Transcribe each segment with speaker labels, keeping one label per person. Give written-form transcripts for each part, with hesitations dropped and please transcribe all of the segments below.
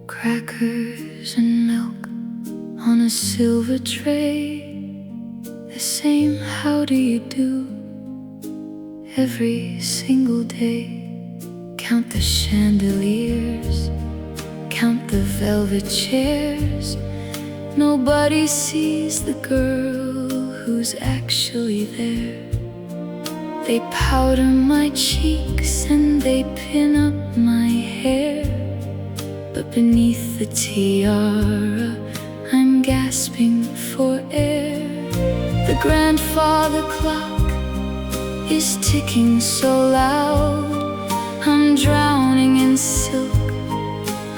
Speaker 1: Crackers and milk on a silver tray, the same how do you do every single day. Count the chandeliers, count the velvet chairs. Nobody sees the girl who's actually there. They powder my cheeks and they pin up my hair, but beneath the tiara I'm gasping for air. The grandfather clock is ticking so loud, I'm drowning in silk,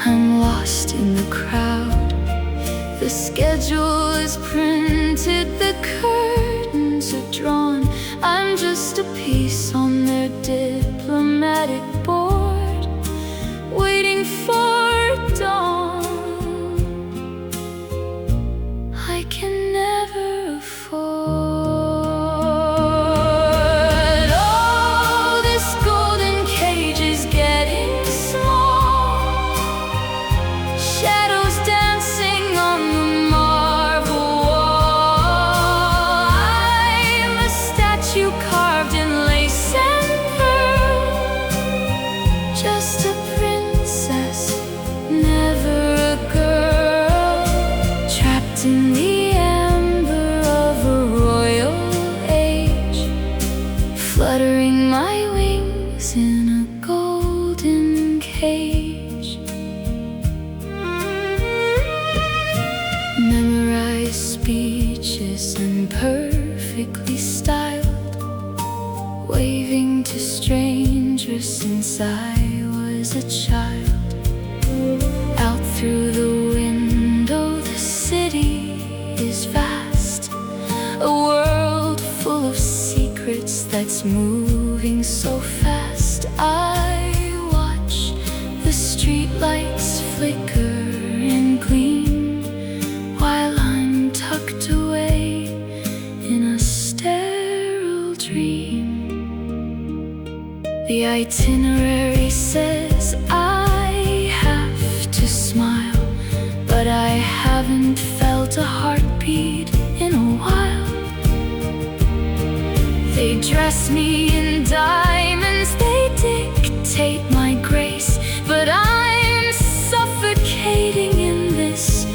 Speaker 1: I'm lost in the crowd. The schedule is printed, the curtains are drawn, I'm just a piece on their diplomatic board, waiting for dawn. I can never afford. Oh, this golden cage is getting small, shadows dancing on the marble wall. I'm a statue carved in lace and pearl, just a princess, never a girl, trapped in the amber of a royal age, fluttering my wings in a golden cage. Memorized speeches and perfectly styled, waving to strangers since I was a child. Out through the window the city is vast, a world full of secrets that's moving so fast. I watch the streetlights flicker and gleam while I'm tucked away in a sterile dream. The itinerary says I have to smile, but I haven't felt a heartbeat in a while. They dress me in diamonds, they dictate my grace, but I'm suffocating in this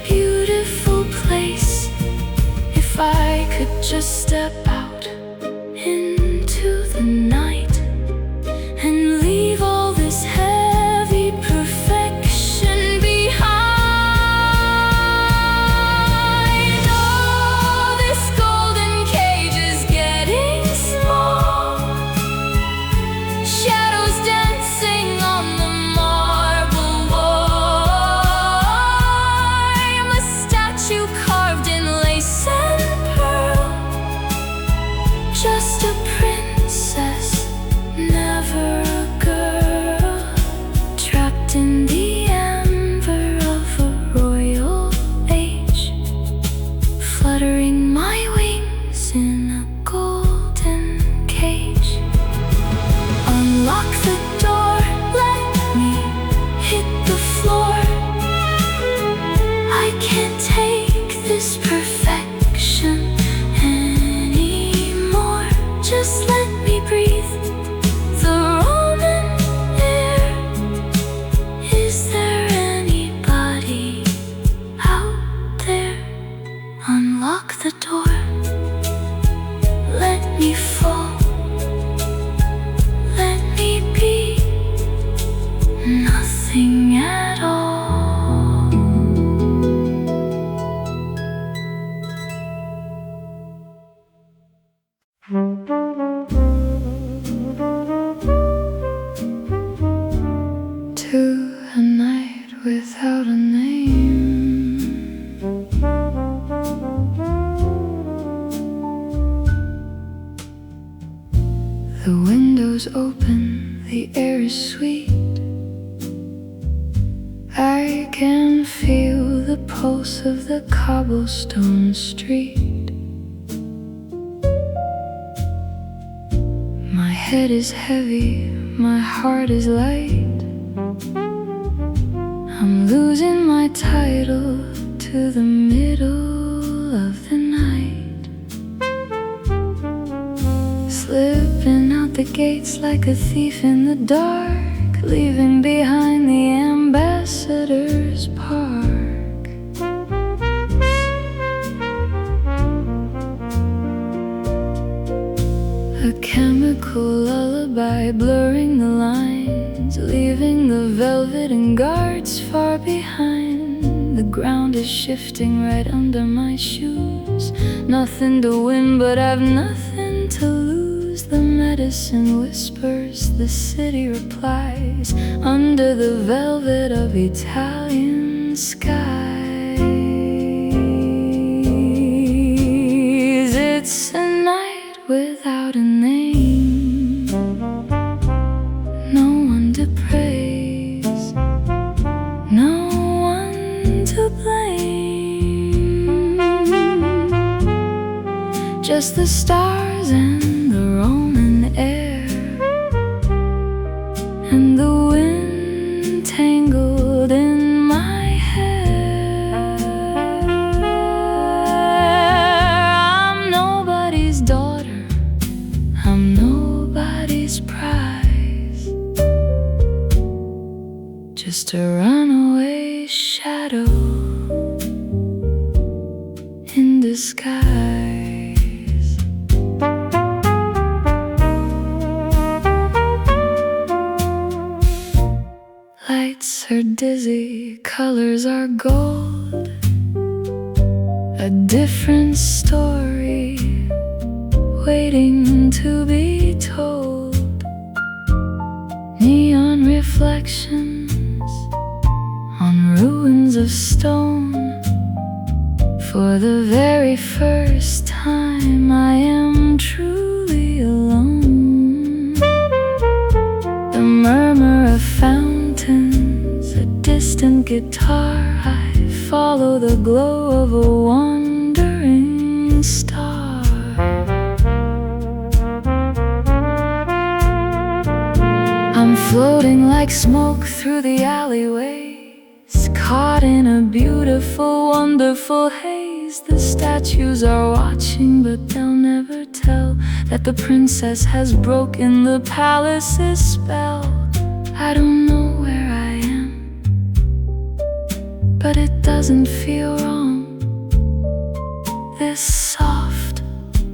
Speaker 1: beautiful place. If I could just step out into the night and leave all this heavy perfection behind. Oh, this golden cage is getting small, shadows dancing on the marble wall. I'm a statue carved in lace and pearl, just a princess, never a girl, trapped in the amber of a royal age, fluttering my wings in a golden cage. Unlock the door, let me hit the floor. I can't take this perfection anymore. Just let me breathe the Roman air. Is there anybody out there? Unlock the door, let me fall, let me be nothing at all. To a night without a name, the windows open, the air is sweet. I can feel the pulse of the cobblestone street. head is heavy, my heart is light. I'm losing my title to the middle of the night. Slipping out the gates like a thief in the dark, leaving behind the ambassador's park. A chemical lullaby blurring the lines, leaving the velvet and guards far behind. The ground is shifting right under my shoes. Nothing to win, but I've nothing to lose. The medicine whispers, the city replies, under the velvet of Italian skies. It's a night without a name, no one to praise, no one to blame. Just the stars and the Roman air, and the wind tangled in my hair. I'm nobody's daughter, I'm nobody's prize, just a runaway shadow in disguise. Lights are dizzy, colors are gold, a different story waiting to be told. Neon reflections on ruins of stone. For the very first time I am truly alone. The murmur of fountains, a distant guitar, I follow the glow of a wandering star. I'm floating like smoke through the alleyways, caught in a beautiful, wonderful haze. The statues are watching, but they'll never tell that the princess has broken the palace's spell. I don't know where I am, but it doesn't feel wrong. This soft,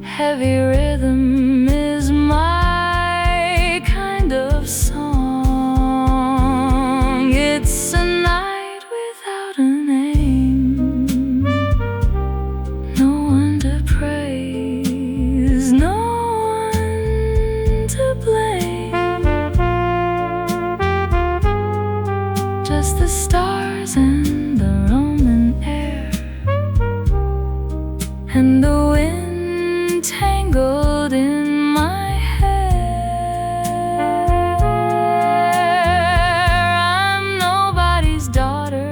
Speaker 1: heavy rhythm is my kind of song. It's a night without a name, no one to praise, no one to blame. Just the stars and the Roman air, and the wind tangled in my hair. I'm nobody's daughter,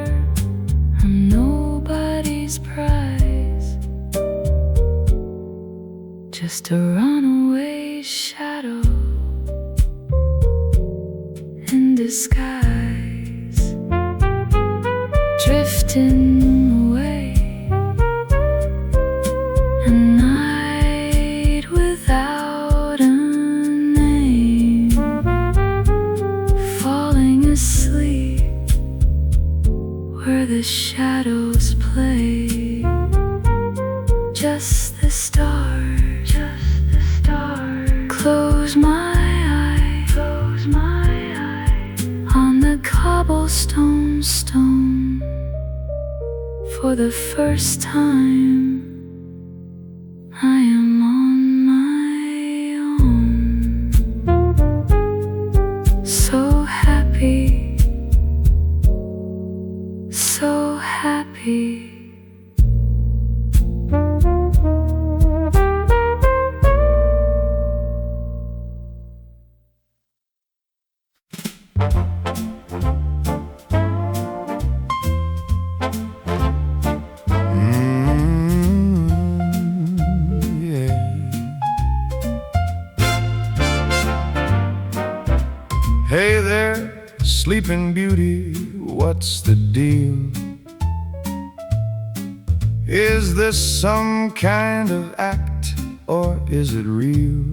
Speaker 1: I'm nobody's prize, just a runaway shadow in disguise, drifting away. A night without a name, falling asleep where the shadows play. Just the stars, close my eyes, on the cobblestone stone. For the first time I am on my own, so happy, so happy.
Speaker 2: Sleeping Beauty, what's the deal? Is this some kind of act, or is it real?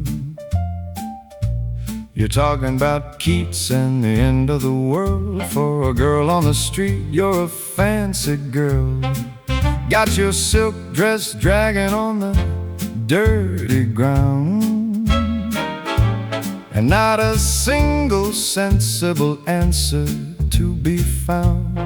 Speaker 2: You're talking about Keats and the end of the world. For a girl on the street, you're a fancy girl. Got your silk dress dragging on the dirty ground, and not a single sensible answer to be found.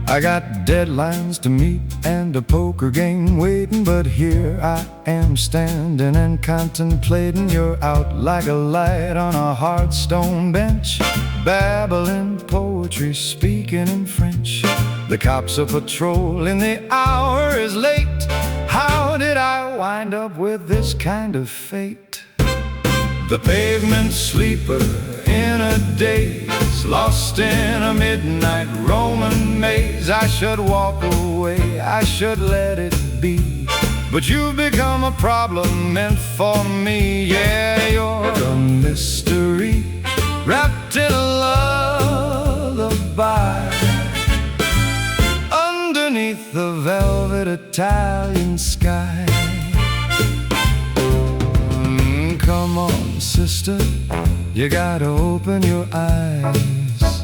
Speaker 2: I got deadlines to meet and a poker game waiting, but here I am standing and contemplating. You're out like a light on a hard stone bench, babbling poetry, speaking in French. The cops are patrolling, the hour is late. How did I wind up with this kind of fate? The pavement sleeper in a daze, lost in a midnight Roman maze. I should walk away, I should let it be, but you've become a problem meant for me. Yeah, you're a mystery wrapped in a lullaby, underneath the velvet Italian sky. Come on, sister, you gotta open your eyes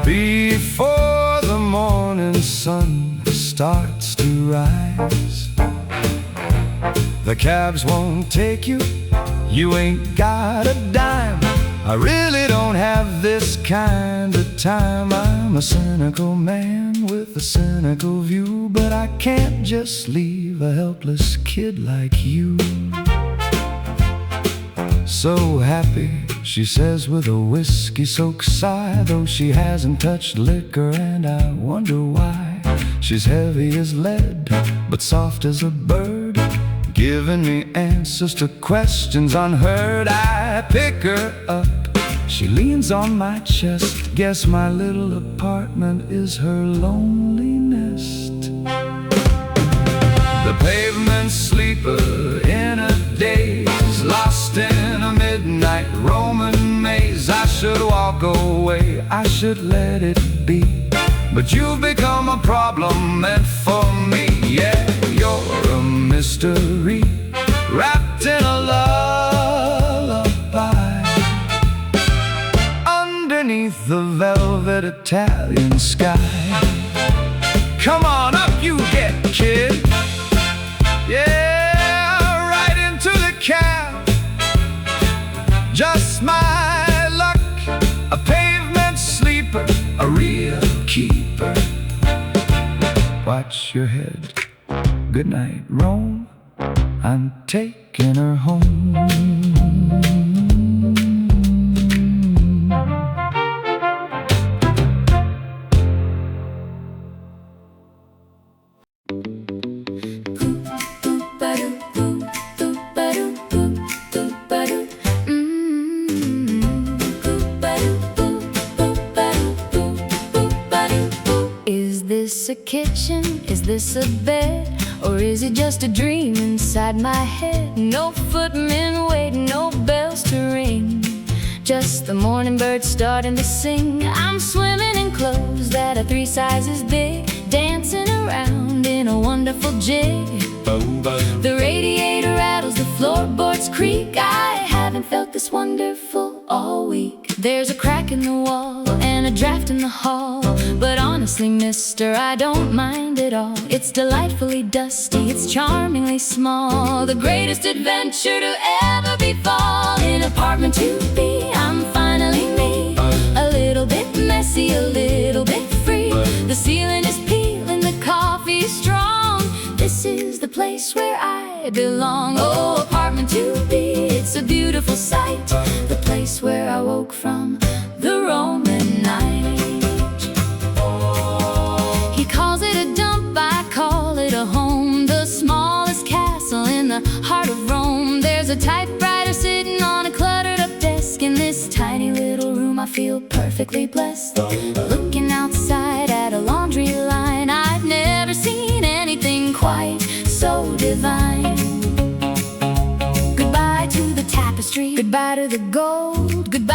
Speaker 2: before the morning sun starts to rise. The cabs won't take you, you ain't got a dime. I really don't have this kind of time. I'm a cynical man with a cynical view, but I can't just leave a helpless kid like you. So happy, she says with a whiskey-soaked sigh, though she hasn't touched liquor, and I wonder why. She's heavy as lead, but soft as a bird, giving me answers to questions unheard. I pick her up, she leans on my chest. Guess my little apartment is her lonely nest. The pavement sleeper in a daze, lost in a midnight Roman maze. I should walk away, I should let it be, but you've become a problem meant for me. Yeah, you're a mystery wrapped in a lullaby, underneath the velvet Italian sky. Come on up, you get, kid. Yeah, right into the cab. Just my luck, a pavement sleeper, a real keeper. Watch your head. Good night, Rome. I'm taking her home.
Speaker 1: Is this a kitchen? Is this a bed? Or is it just a dream inside my head? No footmen waiting, no bells to ring, just the morning birds starting to sing. I'm swimming in clothes that are 3 sizes big, dancing around in a wonderful jig. The radiator rattles, the floorboards creak. I haven't felt this wonderful all week. There's a crack in the wall and a draft in the hall, but honestly, mister, I don't mind at all. It's delightfully dusty, it's charmingly small, the greatest adventure to ever befall. In apartment 2B, I'm finally me, a little bit messy, a little bit free. The ceiling is peeling, the coffee is strong. This is the place where I belong. Oh, apartment 2B, it's a beautiful sight, the place where I woke from the Roman night. He calls it a dump, I call it a home, the smallest castle in the heart of Rome. There's a typewriter sitting on a cluttered up desk. In this tiny little room I feel perfectly blessed, looking outside at a laundry line. I've never seen anything quite so divine. Goodbye to the tapestry, goodbye to the gold, goodbye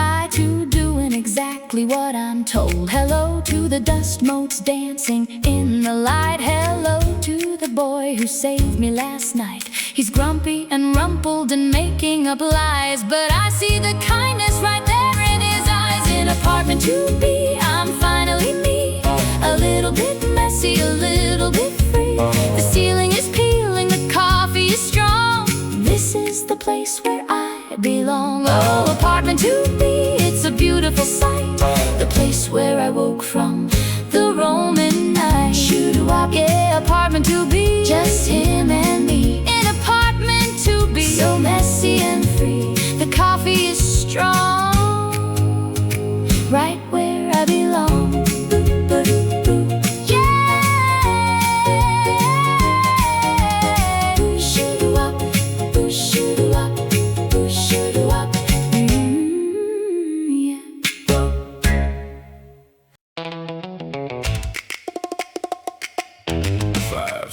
Speaker 1: exactly what I'm told. Hello to the dust motes dancing in the light. Hello to the boy who saved me last night. He's grumpy and rumpled and making up lies, but I see the kindness right there in his eyes. In apartment 2B, I'm finally me. A little bit messy, a little bit free. The ceiling is peeling, the coffee is strong. This is the place where I belong. Oh, apartment 2B, it's a beautiful sight. The place where I woke from the Roman night. Doo-Wop, yeah, apartment 2B, just him and me. In apartment 2B, so messy and free. The coffee is strong, right where I belong.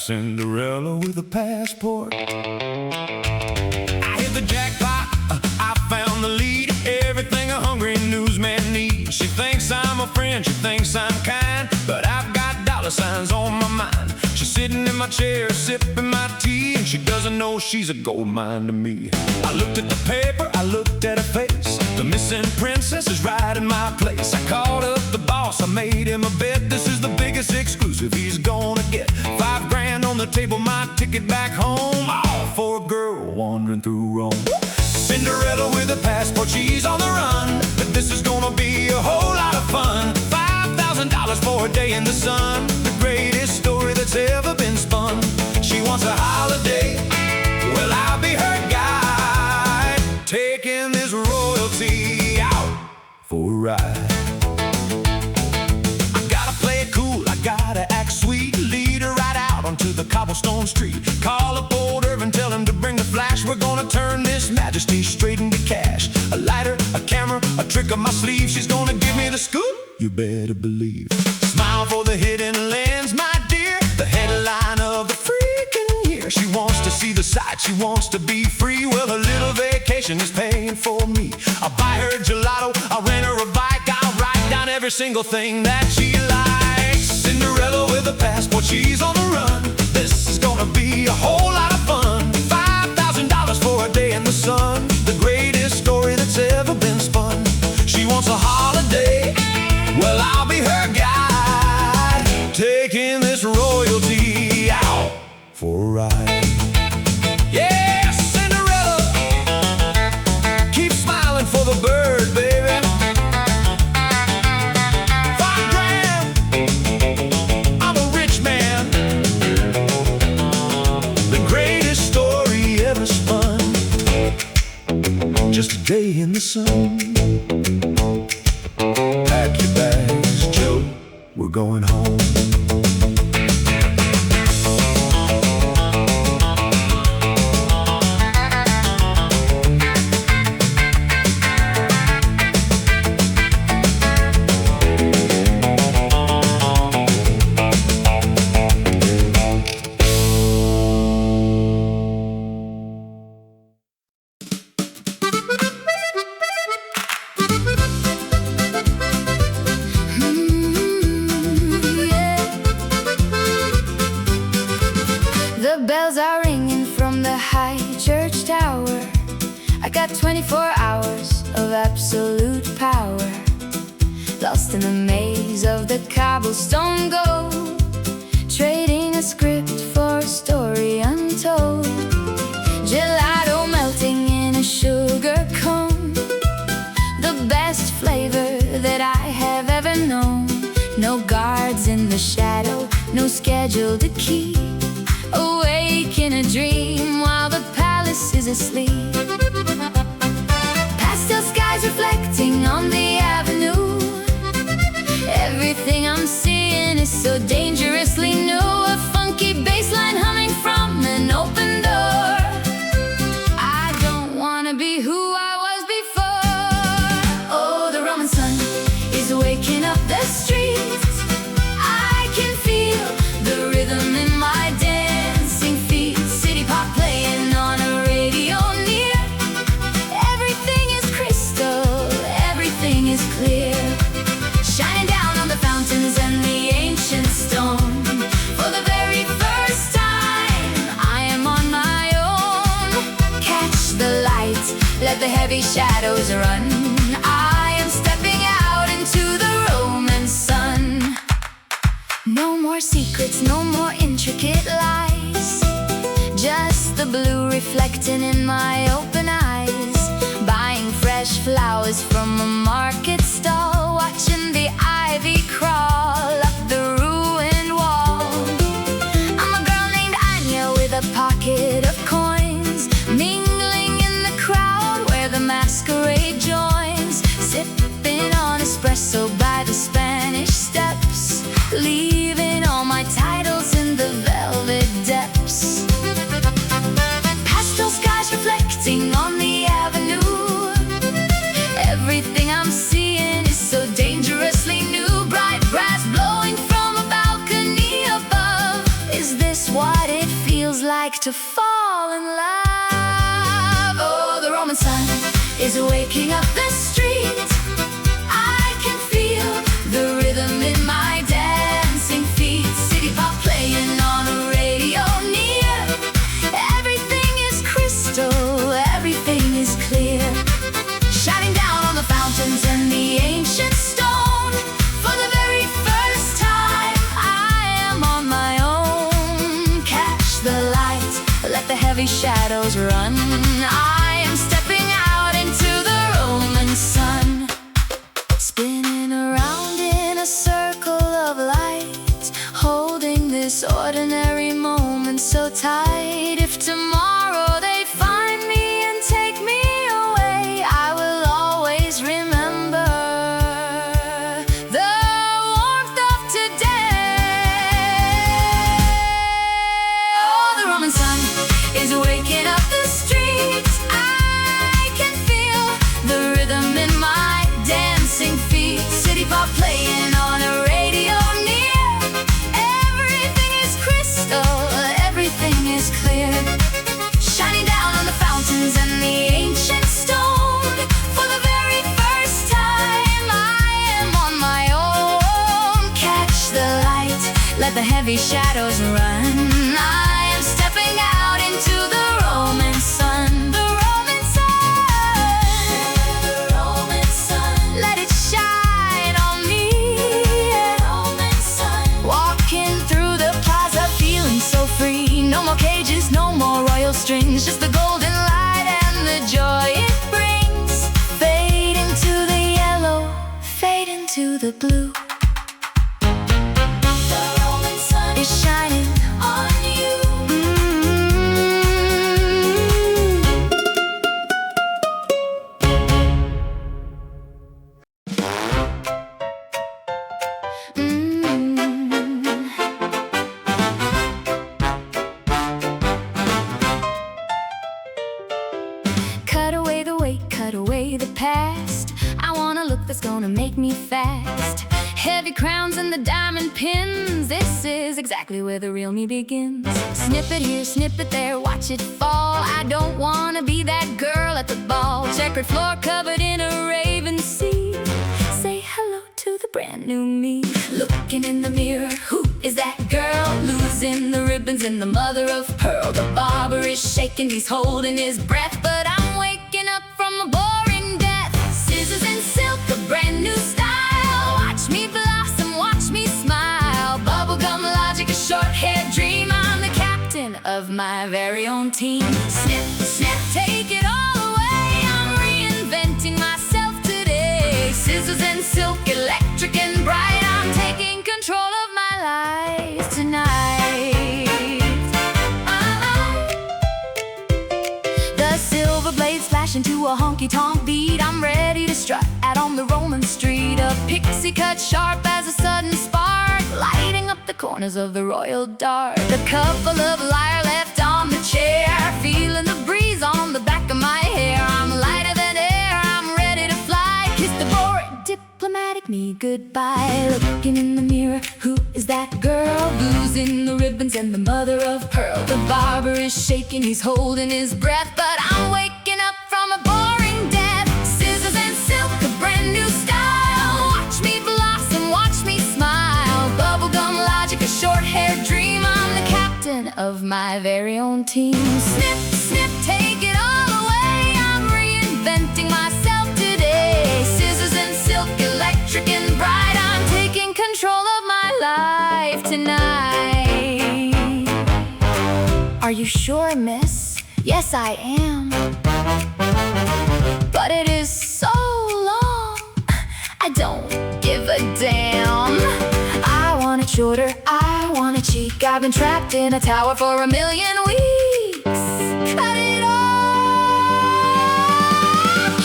Speaker 2: Cinderella with a passport. I hit the jackpot, I found the lead. Everything a hungry newsman needs. She thinks I'm a friend, she thinks I'm kind, but I've got dollar signs on my mind. She's sitting in my chair, sipping my tea, and she doesn't know she's a gold mine to me. I looked at the paper, I looked at her face. The missing princess is right in my place. I called up the boss, I made him a bet. This is the biggest exclusive he's gonna get. $5 on the table, my ticket back home. All for a girl wandering through Rome. Cinderella with a passport, she's on the run. But this is gonna be a whole lot of fun. $5,000 for a day in the sun. The greatest story that's ever been spun. She wants a holiday, well, I'll be her guide. Taking this royalty out for a ride. I gotta play it cool, I gotta act sweet. Lead her right out onto the cobblestone street. Call up old Irvin, tell him to bring the flash. We're gonna turn this majesty straight into cash. A lighter, a camera, a trick up my sleeve. She's gonna give me the scoop, you better believe. Smile for the hidden lens, my dear. The headline of the freaking year. She wants to see the sights, she wants to be free. Well, her little vacation is paying for me. I'll buy her gelato, I'll rent her a bike. I'll write down every single thing that she likes. Cinderella with a passport, she's on the run. This is gonna be a whole lot of fun. $5,000 for a day in the sun. The greatest story that's ever been spun. She wants a holiday, well, I'll be her guide. Taking this royalty out for a ride. Yeah, Cinderella, keep smiling for the bird, baby. $5,000, I'm a rich man. The greatest story ever spun. Just a day in the sun. Pack your bags, Joe, we're going home.
Speaker 1: The bells are ringing from the high church tower. I got 24 hours of absolute power, lost in the maze of the cobblestone gold, trading a script for a story untold. Gelato melting in a sugar cone, the best flavor that I have ever known. No guards in the shadow, no schedule to keep. Awake in a dream while the palace is asleep. Pastel skies reflecting on the avenue. Everything I'm seeing is so dangerously new. A funky bass line humming from an open door. I don't wanna be who I was before. Oh, the Roman sun is waking up the streets. I can feel the rhythm in my dancing feet. City pop playing on a radio near. Everything is crystal, everything is clear. let the heavy shadows run. I am stepping out into the romance sun. No more secrets, no more intricate lies, just the blue reflecting in my open eyes. Buying fresh flowers from a market stall, watching the ivy crawl up the ruined wall. I'm a girl named Anya with a pocket of coins, mingling in the crowd where the masquerade joins. Sipping on espresso by the Spanish steps, leaving all my titles in the velvet depths. Pastel skies reflecting on the avenue. Everything I'm seeing is so dangerously new. Bright brass blowing from a balcony above. Is this what it feels like to fall in love? Oh, the Roman sun is waking up the street. I can feel the rhythm in my dancing feet. City pop playing on a radio near. Everything is crystal, everything is clear, shining down on the fountains and the ancient stone. For the very first time, I am on my own. Catch the light, let the heavy shadows run. I am stepping out into the Roman sun, spinning around in a circle of light, holding this ordinary moment so tight. If tomorrow they find me and take me away, I will always remember the warmth of today. Oh, the Roman sun is waking up the streets. I can feel the rhythm in my dancing feet. City pop playing on a radio near. Everything is crystal, everything is clear, shining down on the fountains and the ancient stone. For the very first time, I am on my own. Catch the light, let the heavy shadows run. I am stepping out into the Roman sun. The Roman sun, the Roman sun, let it shine on me. Roman sun, walking through the plaza, feeling so free. No more cages, no more royal strings, just the golden light and the joy it brings. Fade into the yellow, fade into the blue. The Roman sun is shining on you. Cut away the weight, cut away the past. I want a look that's gonna make me fast. Heavy crowns and the diamond pins, this is exactly where the real me begins. Snip it here, snip it there, watch it fall. I don't wanna be that girl at the ball. Checkered floor covered in a raven sea. Say hello to the brand new me. Looking in the mirror, who is that girl? Losing the ribbons and the mother of pearl. The barber is shaking, he's holding his breath, but I'm waking up from a boring death. Scissors and silk, a brand new style. Watch me blossom, watch me smile. Bubblegum logic, a short-haired dream. I'm the captain of my very own team. Snip, snip, take it all away. I'm reinventing myself today. Scissors and silk, electric and bright. I'm taking control of my life tonight. The silver blades flash into a honky-tonk beat. I'm ready to strut out on the Roman street. A pixie cut sharp as a sudden spark, lighting up the corners of the royal dart. A couple of lyre left on the chair, feeling the breeze on the back of my hair. I'm lighter than air, I'm ready to fly. Kiss the boring diplomatic me goodbye. Looking in the mirror, who is that girl? Losing the ribbons and the mother of pearl. The barber is shaking, he's holding his breath, but I'm waking up from a boring death. Scissors and silk, a brand new style. Watch me blossom, watch me smile. Bubblegum logic, a short-haired dream. I'm the captain of my very own team. Snip, snip, take it all away. I'm reinventing Are you sure, miss? Yes, I am. But it is so long, I don't give a damn. I want it shorter, I want it cheek. I've been trapped in a tower for 1,000,000 weeks. Cut it off,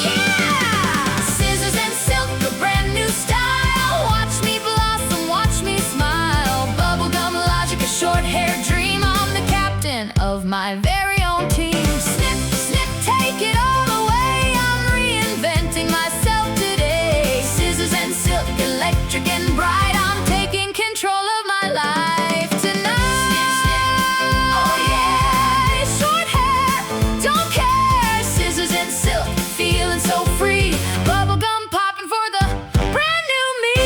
Speaker 1: yeah! Scissors and silk, a brand new style. Watch me blossom, watch me smile. Bubblegum logic, a short hair dream. I'm the captain of my very own team. Snip, snip, take it all away. I'm reinventing myself today. Scissors and silk, electric and bright. I'm taking control of my life tonight. Snip, snip, oh yeah. Short hair, don't care. Scissors and silk, feeling so free. Bubblegum popping for the brand new me.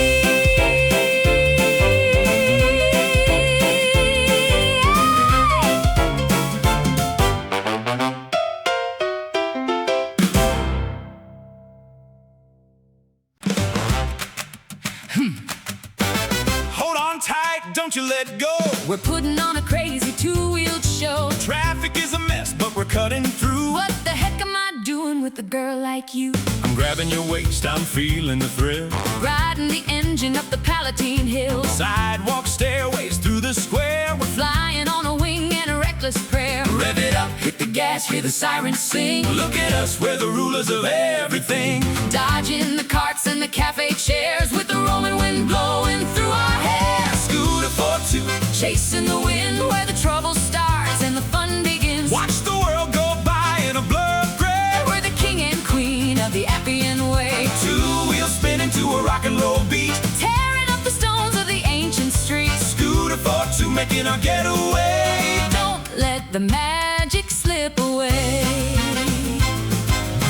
Speaker 2: Hold on tight, don't you let go.
Speaker 1: We're putting on a crazy two-wheeled show.
Speaker 2: Traffic is a mess, but we're cutting through.
Speaker 1: What the heck am I doing with a girl like you?
Speaker 2: I'm grabbing your waist, I'm feeling the thrill.
Speaker 1: Riding the engine up the Palatine Hill.
Speaker 2: Sidewalk, stairways through the square.
Speaker 1: We're flying on a wing and a reckless prayer.
Speaker 2: Rev it up, hit the gas, hear the sirens sing. Look at us, we're the rulers of everything.
Speaker 1: Dodging the carts and the cafe chairs, with the rolling wind blowing through our hair.
Speaker 2: Scooter for two,
Speaker 1: Chasing the wind where the trouble starts and the fun begins.
Speaker 2: watch the world go by in a blur of gray.
Speaker 1: We're the king and queen of the Appian way.
Speaker 2: Two wheels spinning to a rock and roll beat.
Speaker 1: Tearing up the stones of the ancient streets.
Speaker 2: Scooter for two, making our getaway.
Speaker 1: Don't let the magic slip away.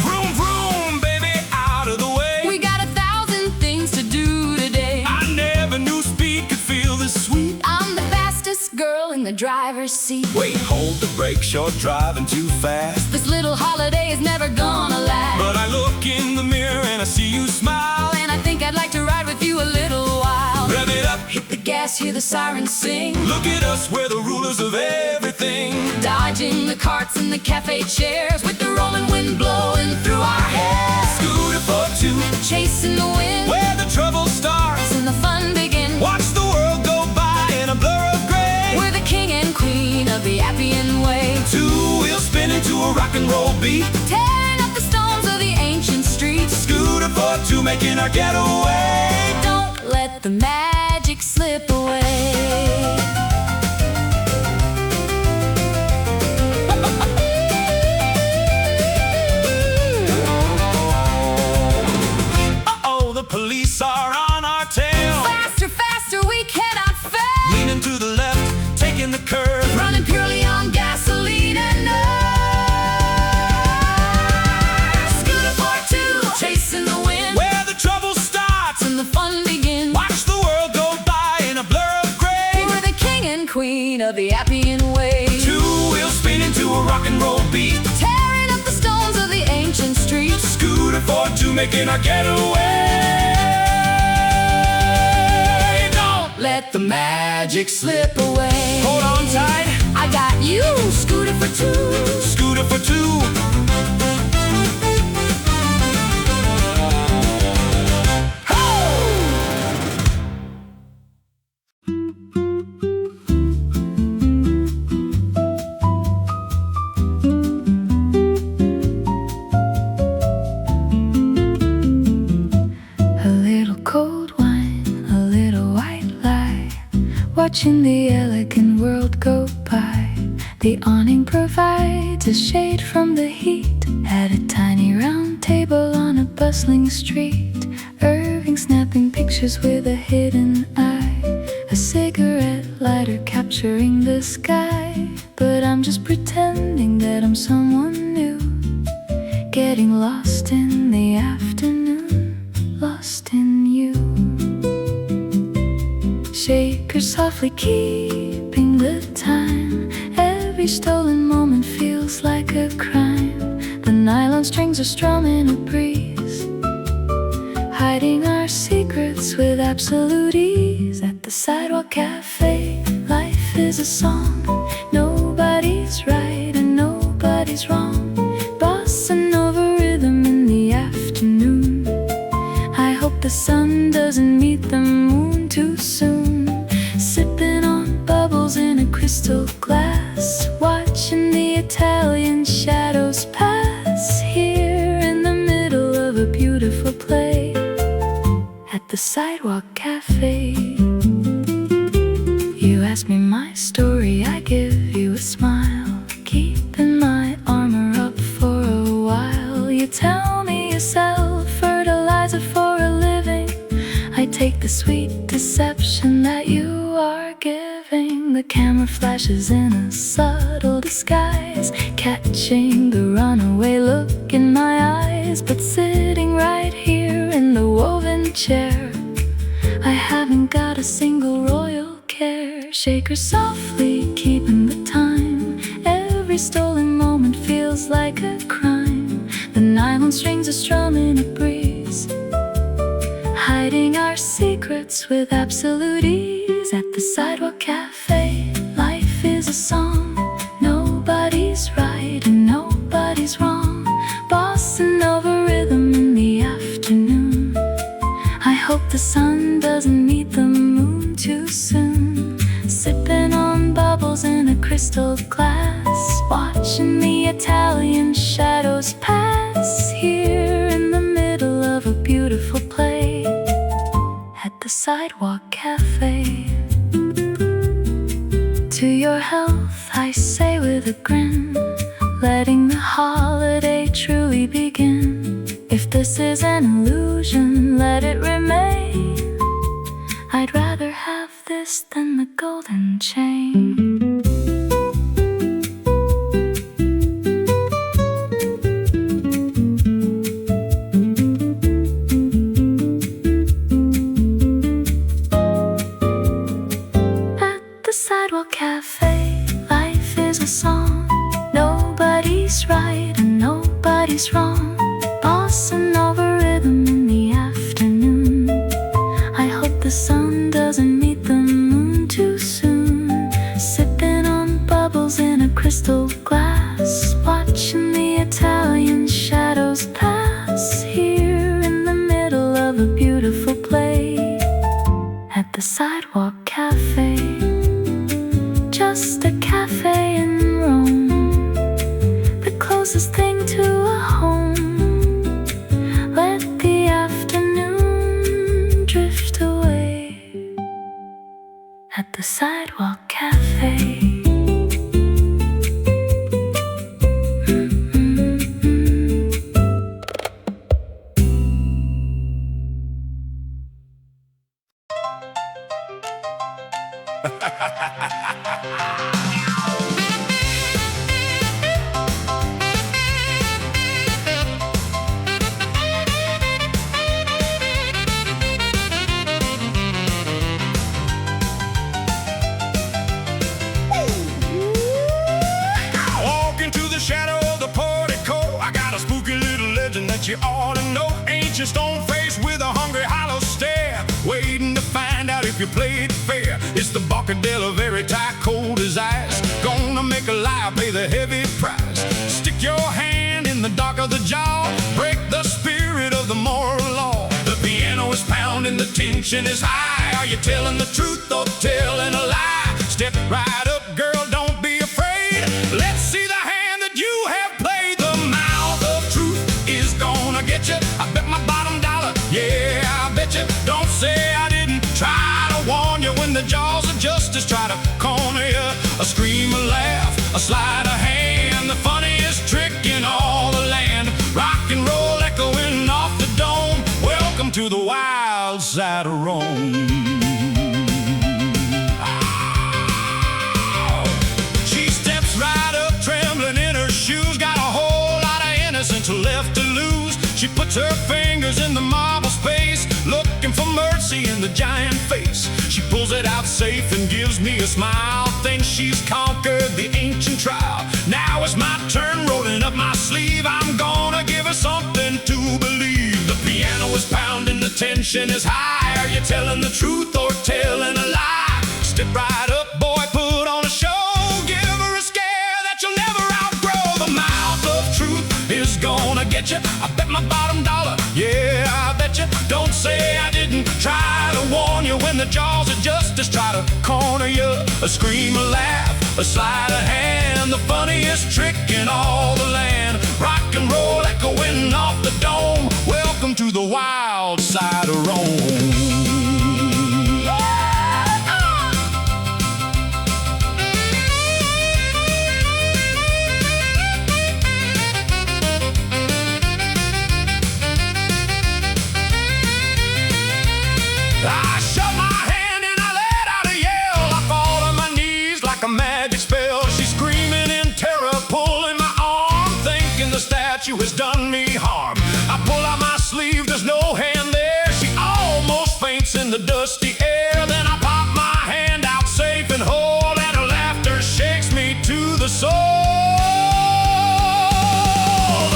Speaker 2: Vroom, vroom, baby, out of the way.
Speaker 1: We got 1,000 things to do today.
Speaker 2: I never knew speed could feel this sweet.
Speaker 1: I'm the fastest girl in the driver's seat.
Speaker 2: Wait, hold the brake, you're driving too fast.
Speaker 1: This little holiday is never gonna last.
Speaker 2: But I look in the mirror and I see you smile.
Speaker 1: And I think I'd like to ride with you a little while.
Speaker 2: Rev it up,
Speaker 1: Hit the gas, hear the sirens sing.
Speaker 2: look at us, we're the rulers of everything.
Speaker 1: Dodging the carts and the cafe chairs, with the rolling wind blowing through our hair.
Speaker 2: Scooter for two,
Speaker 1: Chasing the wind
Speaker 2: where the trouble starts.
Speaker 1: and the fun begins.
Speaker 2: Watch the world go by in a blur of gray.
Speaker 1: We're the king and queen of the Appian way.
Speaker 2: Two wheels spinning to a rock and roll beat.
Speaker 1: Tearing up the stones of the ancient streets.
Speaker 2: Scooter for two, making our getaway.
Speaker 1: Don't let the magic slip away.
Speaker 2: Uh-oh, the police are on our tail.
Speaker 1: Faster, faster, we cannot fail.
Speaker 2: Leaning to the left, taking the curve.
Speaker 1: Running purely on gasoline and nerve. Scooter for two, chasing the wind
Speaker 2: Where the trouble starts.
Speaker 1: and the fun begins.
Speaker 2: Watch the world go by in a blur of gray.
Speaker 1: We're the king and queen of the Appian way.
Speaker 2: Two wheels spinning to a rock and roll beat.
Speaker 1: Tearing up the stones of the ancient streets.
Speaker 2: Scooter for two, making our getaway. Don't
Speaker 1: Let the magic slip away.
Speaker 2: hold on tight.
Speaker 1: I got you, Scooter for two.
Speaker 2: Scooter for two.
Speaker 1: A little cold wine, a little white lie. Watching the elegant world go by. The awning provides a shade from the heat. At a tiny round table on a bustling street. Irving snapping pictures with a hidden eye. A cigarette lighter capturing the sky. But I'm just pretending that I'm someone new. Getting lost in the afternoon, lost in you. Shaker softly keeping the time. Every stolen moment feels like a crime. The nylon strings are strumming a breeze, hiding our secrets with absolute ease. At the Sidewalk Cafe, life is a song. Nobody's nobody's right and nobody's wrong. Bossa Nova rhythm in the afternoon. I hope the sun doesn't meet the moon too soon. Sipping on bubbles in a crystal glass, watching the Italian shadows pass. Here in the middle of a beautiful play at the Sidewalk Cafe. You ask me my story, I give you a smile, keeping my armor up for a while. You tell me you sell fertilizer for a living. I take the sweet deception that you are giving. The camera flashes in a subtle disguise, catching the runaway look in my eyes. But sitting right here in the woven chair, I haven't got a single royal care. Shake her softly, keeping the time. Every stolen moment feels like a crime. The nylon strings are strumming a breeze, hiding our secrets with absolute ease. At the Sidewalk Cafe, life is a song. Nobody's right and nobody's wrong. Bossa Nova rhythm in the afternoon. I hope the sun doesn't meet the moon too soon. Sipping on bubbles in a crystal glass, watching the Italian shadows pass. Here in the middle of a beautiful play at the Sidewalk Cafe. To your health, I say with a grin, letting the holiday truly begin. If this is an illusion, let it remain. I'd rather have this than the golden chain. Sidewalk Cafe, life is a song. Nobody's right and nobody's wrong. Bossa Nova rhythm in the afternoon. I hope the sun doesn't meet the moon too soon. Sipping on bubbles in a crystal glass, watching the Italian shadows pass. Here in the middle of a beautiful play at the Sidewalk Cafe. Just a cafe in Rome, the closest thing to a home. Let the afternoon drift away at the Sidewalk Cafe.
Speaker 2: You ought to know, ancient stone face with a hungry hollow stare, waiting to find out if you played fair. It's the Barcadillo, very tight, cold as ice. Gonna make a liar pay the heavy price. Stick your hand in the dark of the jaw, break the spirit of the moral law. The piano is pounding, the tension is high. Are you telling the truth or telling a lie? Step right up, girl, don't be afraid. Let's see the hand that you have played. The mouth of truth is gonna get you. I bet my bottom dollar, yeah, I bet you. Don't say I didn't try to warn you when the jaws of justice try to corner you. A scream, a laugh, a sleight of hand, the funniest trick in all the land. Rock and roll echoing off the dome. Welcome to the wild side of Rome. She steps right up, trembling in her shoes, got a whole lot of innocence left to lose. She puts her fingers in the marble space, looking for mercy in the giant face. She pulls it out safe and gives me a smile. Thinks she's conquered the ancient trial. Now it's my turn, rolling up my sleeve. I'm gonna give her something to believe. The piano is pounding, the tension is high. Are you telling the truth or telling a lie? Step right up, boy, put on a show. Give her a scare that you'll bet you, I bet my bottom dollar. Yeah, I bet you. Don't say I didn't try to warn you when the jaws of justice try to corner you. A scream, a laugh, a sleight of hand, the funniest trick in all the land. Rock and roll echoing off the dome. Welcome to the wild side of Rome. I shut my hand and I let out a yell. I fall on my knees like a magic spell. She's screaming in terror, pulling my arm, thinking the statue has done me harm. I pull out my sleeve, there's no hand there. She almost faints in the dusty air. Then I pop my hand out safe and whole, and her laughter shakes me to the soul.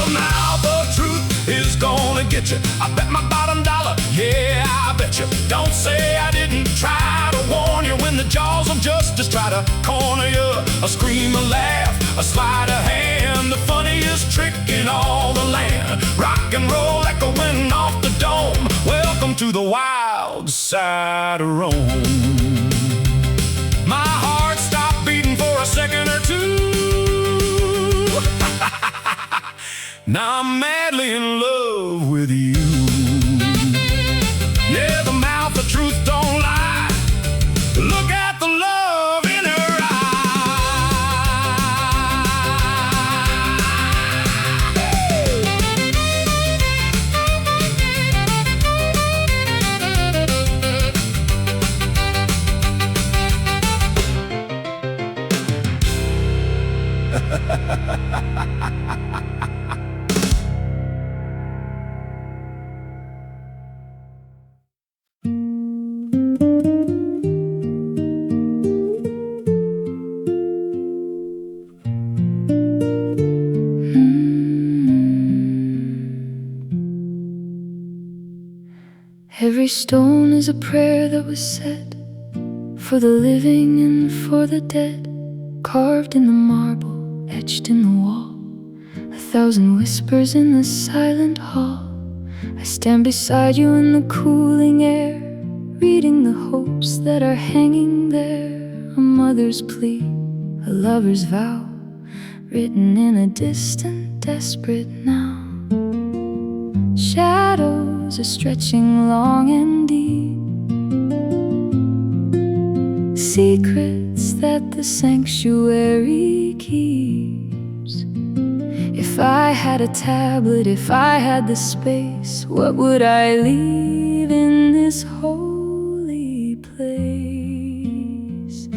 Speaker 2: The mouth of truth is gonna get you. I bet my bottom dollar, yeah, I bet you. Don't say I didn't try to warn you when the jaws of justice try to corner you. A scream, a laugh, a sleight of hand, the funniest trick in all the land. Rock and roll echoing off the dome. Welcome to the wild side of Rome. My heart stopped beating for a second or two. Now I'm madly in love with you. Yeah, the mouth of truth don't lie. Look at the love in her
Speaker 1: Every stone is a prayer that was said for the living and for the dead, carved in the marble, etched in the wall. 1,000 whispers in the silent hall. I stand beside you in the cooling air, reading the hopes that are hanging there. A mother's plea, a lover's vow, written in a distant, desperate now. Shadows are stretching long and deep, secrets that the sanctuary keeps. If I had a tablet, if I had the space, what would I leave in this holy place?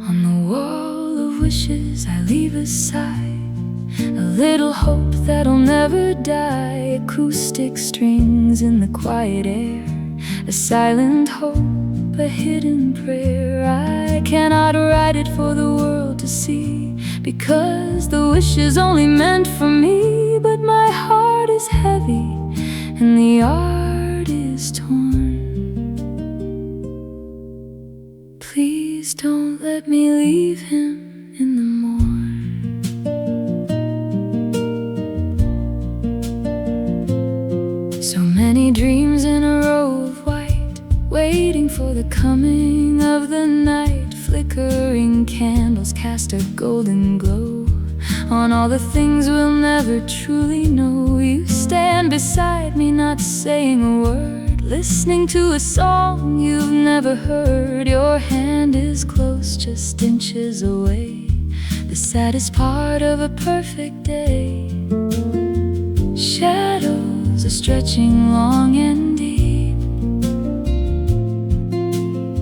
Speaker 1: On the wall of wishes I leave a sigh, a little hope that'll never die. Acoustic strings in the quiet air, a silent hope, a hidden prayer. I cannot write it for the world to see, because the wish is only meant for me. But my heart is heavy and the art is torn. Please don't let me leave him in the morn. So many dreams in a row of white, waiting for the coming of the night. Flickering candles cast a golden glow on all the things we'll never truly know. You stand beside me, not saying a word, listening to a song you've never heard. Your hand is close, just inches away, the saddest part of a perfect day. Shadows are stretching long and deep,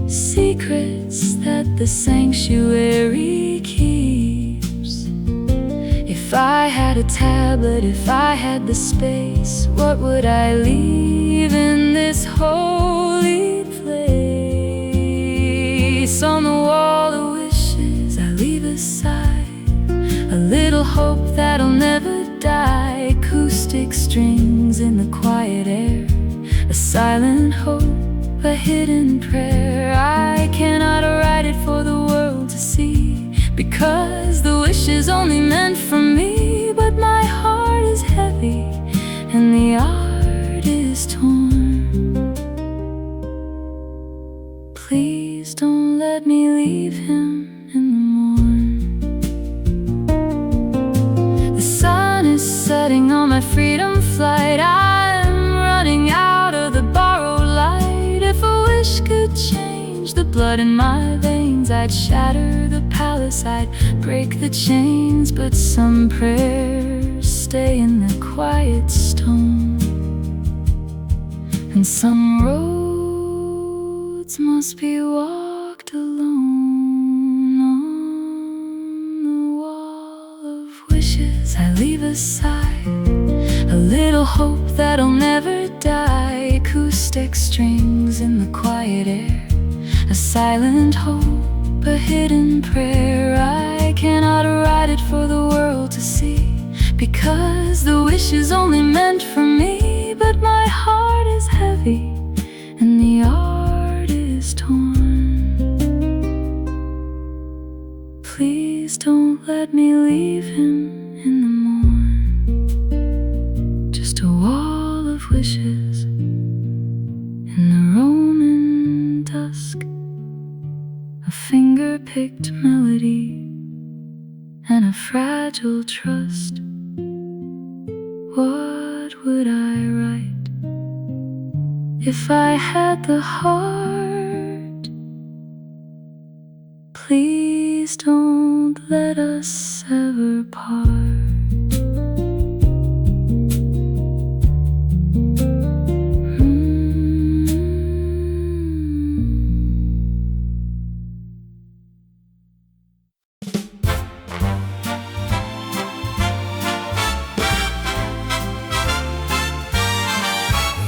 Speaker 1: secrets that the sanctuary keeps. If I had a tablet, if I had the space, what would I leave in this holy place? On the wall of wishes I leave a sigh, a little hope that'll never die. Acoustic strings in the quiet air, a silent hope, a hidden prayer. I cannot write it for the world to see, because the wish is only meant for me. But my heart is heavy blood in my veins. I'd shatter the palace, I'd break the chains, but some prayers stay in the quiet stone, and some roads must be walked alone. On the wall of wishes I leave aside a little hope that'll never die. Acoustic strings in the quiet air, a silent hope, a hidden prayer. I cannot write it for the world to see, because the wish is only meant for me. But my heart is heavy and the art is torn. Please don't let me leave him in the morn. Just a wall of wishes in the Roman dusk, a finger-picked melody and a fragile trust. What would I write if I had the heart? Please don't let us ever part.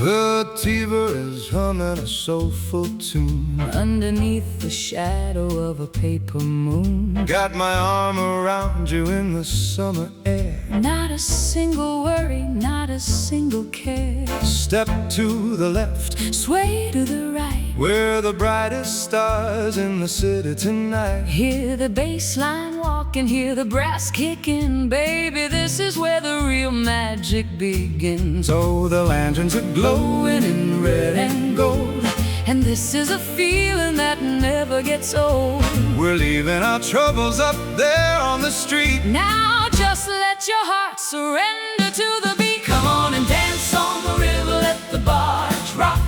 Speaker 2: The Tiber is humming a soulful tune
Speaker 1: Underneath the shadow of a paper moon.
Speaker 2: Got my arm around you in the summer air.
Speaker 1: Not a single worry, not a single care.
Speaker 2: Step to the left,
Speaker 1: Sway to the right,
Speaker 2: we're the brightest stars in the city tonight.
Speaker 1: hear the bass line walking, hear the brass kicking. Baby, this is where the real magic begins.
Speaker 2: So the lanterns are glowing in red and gold,
Speaker 1: And this is a feeling that never gets old.
Speaker 2: we're leaving our troubles up there on the street.
Speaker 1: Now just let your heart surrender to the beat. Come on and dance on the river, let the barge rock.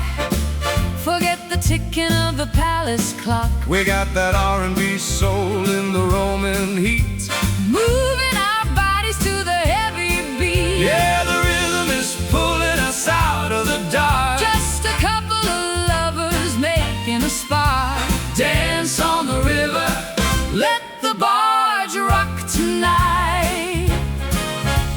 Speaker 1: Forget the ticking of the palace clock.
Speaker 2: We got that R&B soul in the Roman heat.
Speaker 1: Moving our bodies to the heavy beat.
Speaker 2: Yeah, the rhythm is pulling us out of the dark.
Speaker 1: Just a couple of lovers making a spark. Dance on the river, let the barge rock tonight.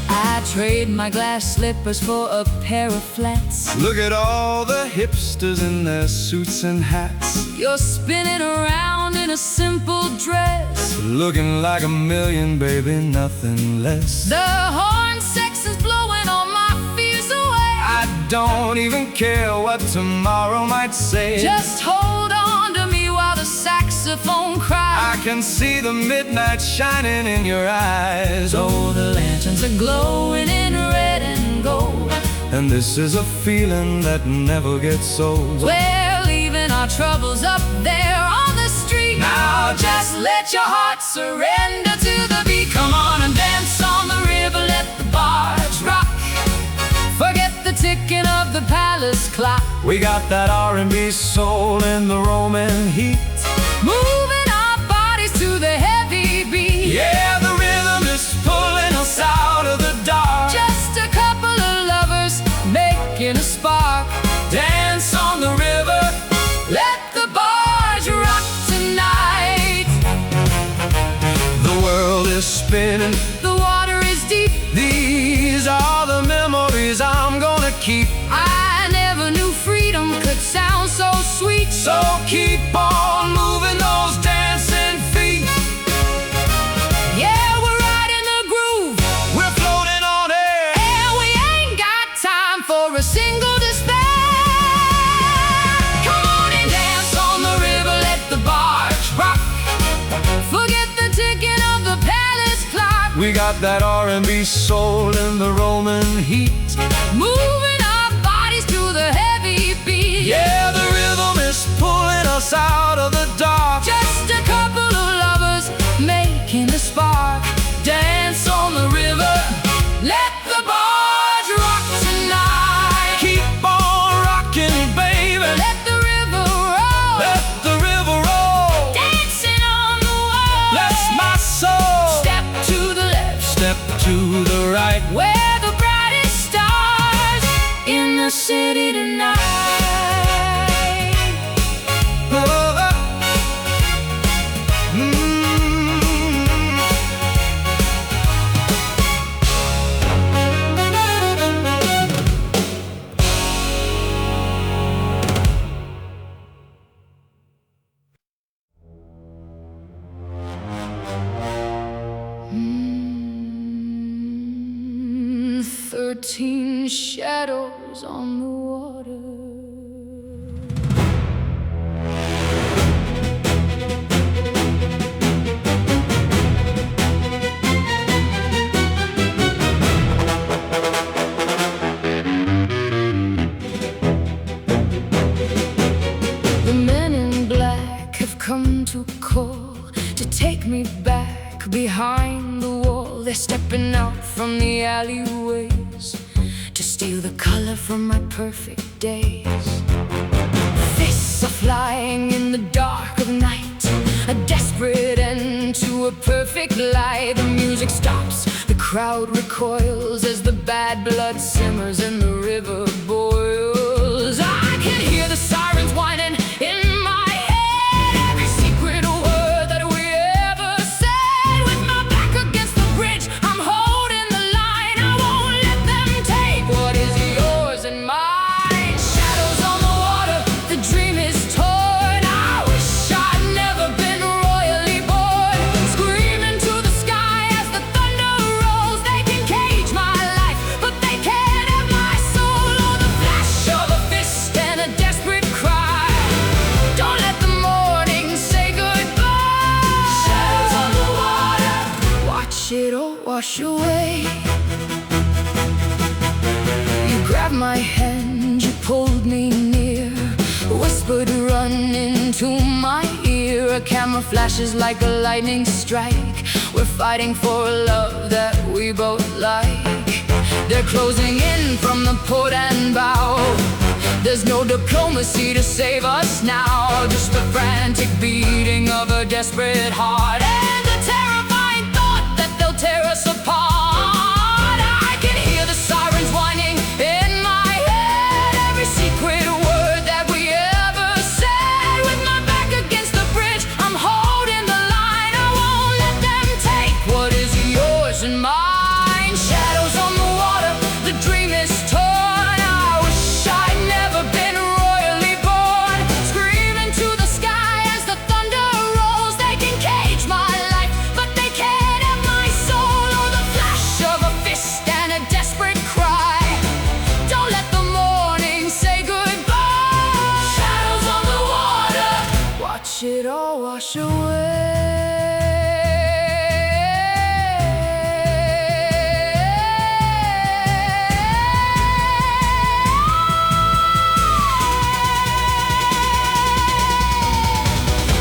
Speaker 1: I trade my glass slippers for a pair of flats.
Speaker 2: Look at all the hipsters in their suits and hats,
Speaker 1: You're spinning around in a simple dress.
Speaker 2: looking like a million, baby, nothing less.
Speaker 1: The horn section's blowing all my fears away.
Speaker 2: I don't even care what tomorrow might say.
Speaker 1: Just hold on to me while the saxophone cries.
Speaker 2: I can see the midnight shining in your eyes.
Speaker 1: Oh, the lanterns are glowing in red and gold.
Speaker 2: And this is a feeling that never gets old.
Speaker 1: We're leaving our troubles up there on the street. Now just let your heart surrender to the beat. Come on and dance on the river, let the barge rock. Forget the ticking of the palace clock.
Speaker 2: We got that R&B soul in the Roman heat.
Speaker 1: Moving our bodies to the heavy beat.
Speaker 2: Yeah, the rhythm is pulling us out of the dark.
Speaker 1: Just a couple of lovers making a spark. Dance on the river, let the barge rock tonight.
Speaker 2: The world is spinning,
Speaker 1: The water is deep.
Speaker 2: these are the memories I'm gonna keep.
Speaker 1: I never knew freedom could sound so sweet.
Speaker 2: So keep on moving those dancing feet.
Speaker 1: Yeah, we're right in the groove,
Speaker 2: We're floating on air.
Speaker 1: and we ain't got time for a single despair. Come on and dance on the river, let the barge rock. Forget the ticking of the palace clock.
Speaker 2: We got that R&B soul in the Roman heat.
Speaker 1: Moving our bodies to the heavy beat.
Speaker 2: Yeah, the rhythm is pulling us out of the dark.
Speaker 1: Just a couple of lovers making a spark. Dance on the river, let the barge rock tonight.
Speaker 2: Keep on rocking, baby.
Speaker 1: Let the river roll.
Speaker 2: Let the river roll. step to the right.
Speaker 1: We're the brightest stars in the city tonight.
Speaker 2: Oh, mm.
Speaker 1: 13 shadows on the water. The men in black have come to call, to take me back behind the wall. They're stepping out from the alleyways to steal the color from my perfect days. Fists are flying in the dark of night, a desperate end to a perfect lie. The music stops, the crowd recoils as the bad blood simmers and the river boils. I can hear the sirens whining in my head, every secret word that we ever said. With my back against the bridge, I'm holding the line. I won't let them take what is yours and mine. Shadows on the water, the dream is torn. I wish I'd never been royally born. Screaming to the sky as the thunder rolls. They can cage my life, but they can't have my soul. Or the flash of a fist and a desperate cry. Don't let the morning say goodbye. Shadows on the water, watch it all wash away. You grabbed my hand, you pulled me near, whispered run into my ear. A camera flashes like a lightning strike. We're fighting for a love that we both like. They're closing in from the port and bow. There's no diplomacy to save us now, just the frantic beating of a desperate heart and the terrifying thought that they'll tear us apart. I can hear the sirens whining in my head, every secret word that we ever said. With my back against the bridge, I'm holding the line. I won't let them take what is yours and mine. Shadows on the water, the dream is torn. I wish I'd never been royally born. Screaming to the sky as the thunder rolls. They can cage my life, but they can't have my soul. Or the flash of a fist and a desperate cry. Don't let the morning say goodbye. Shadows on the water, watch it all wash away.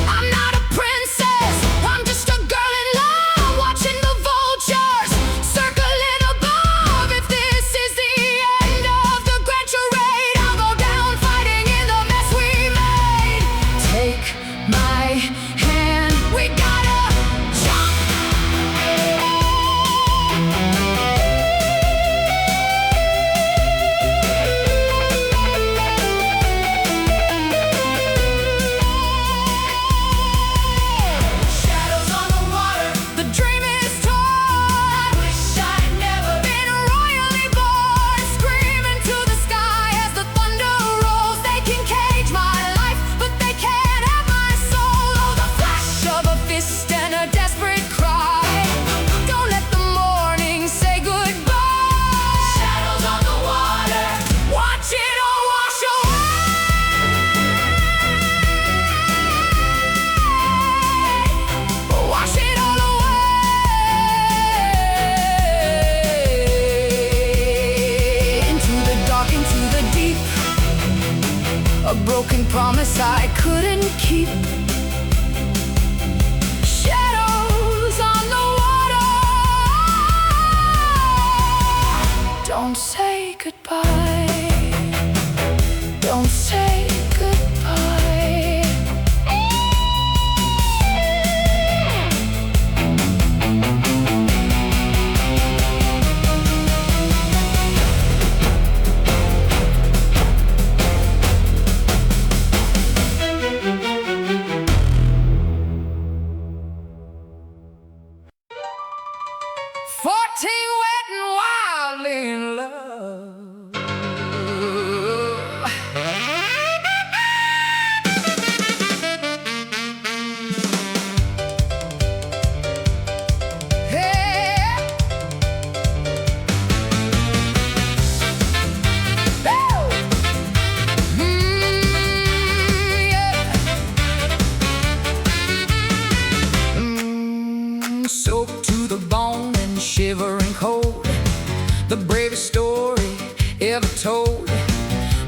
Speaker 1: I'm not a princess, I'm just a girl in love, watching the vultures circling above. If this is the end of the grand charade, I'll go down fighting in the mess we made. Take my hand, we gotta jump. Shadows on the water, the dream is torn. Wish I'd never been royally born. Screaming to the sky as the thunder rolls. They can cage my life, but they can't have my soul. Oh, the flash of a fist and a desperate cry. Don't let the morning say goodbye. Shadows on the water, watch it all wash away. Wash it all away. Into the dark, into the deep, a broken promise I couldn't keep. Shadows on the water, don't say goodbye. Don't say goodbye. the bravest story ever told.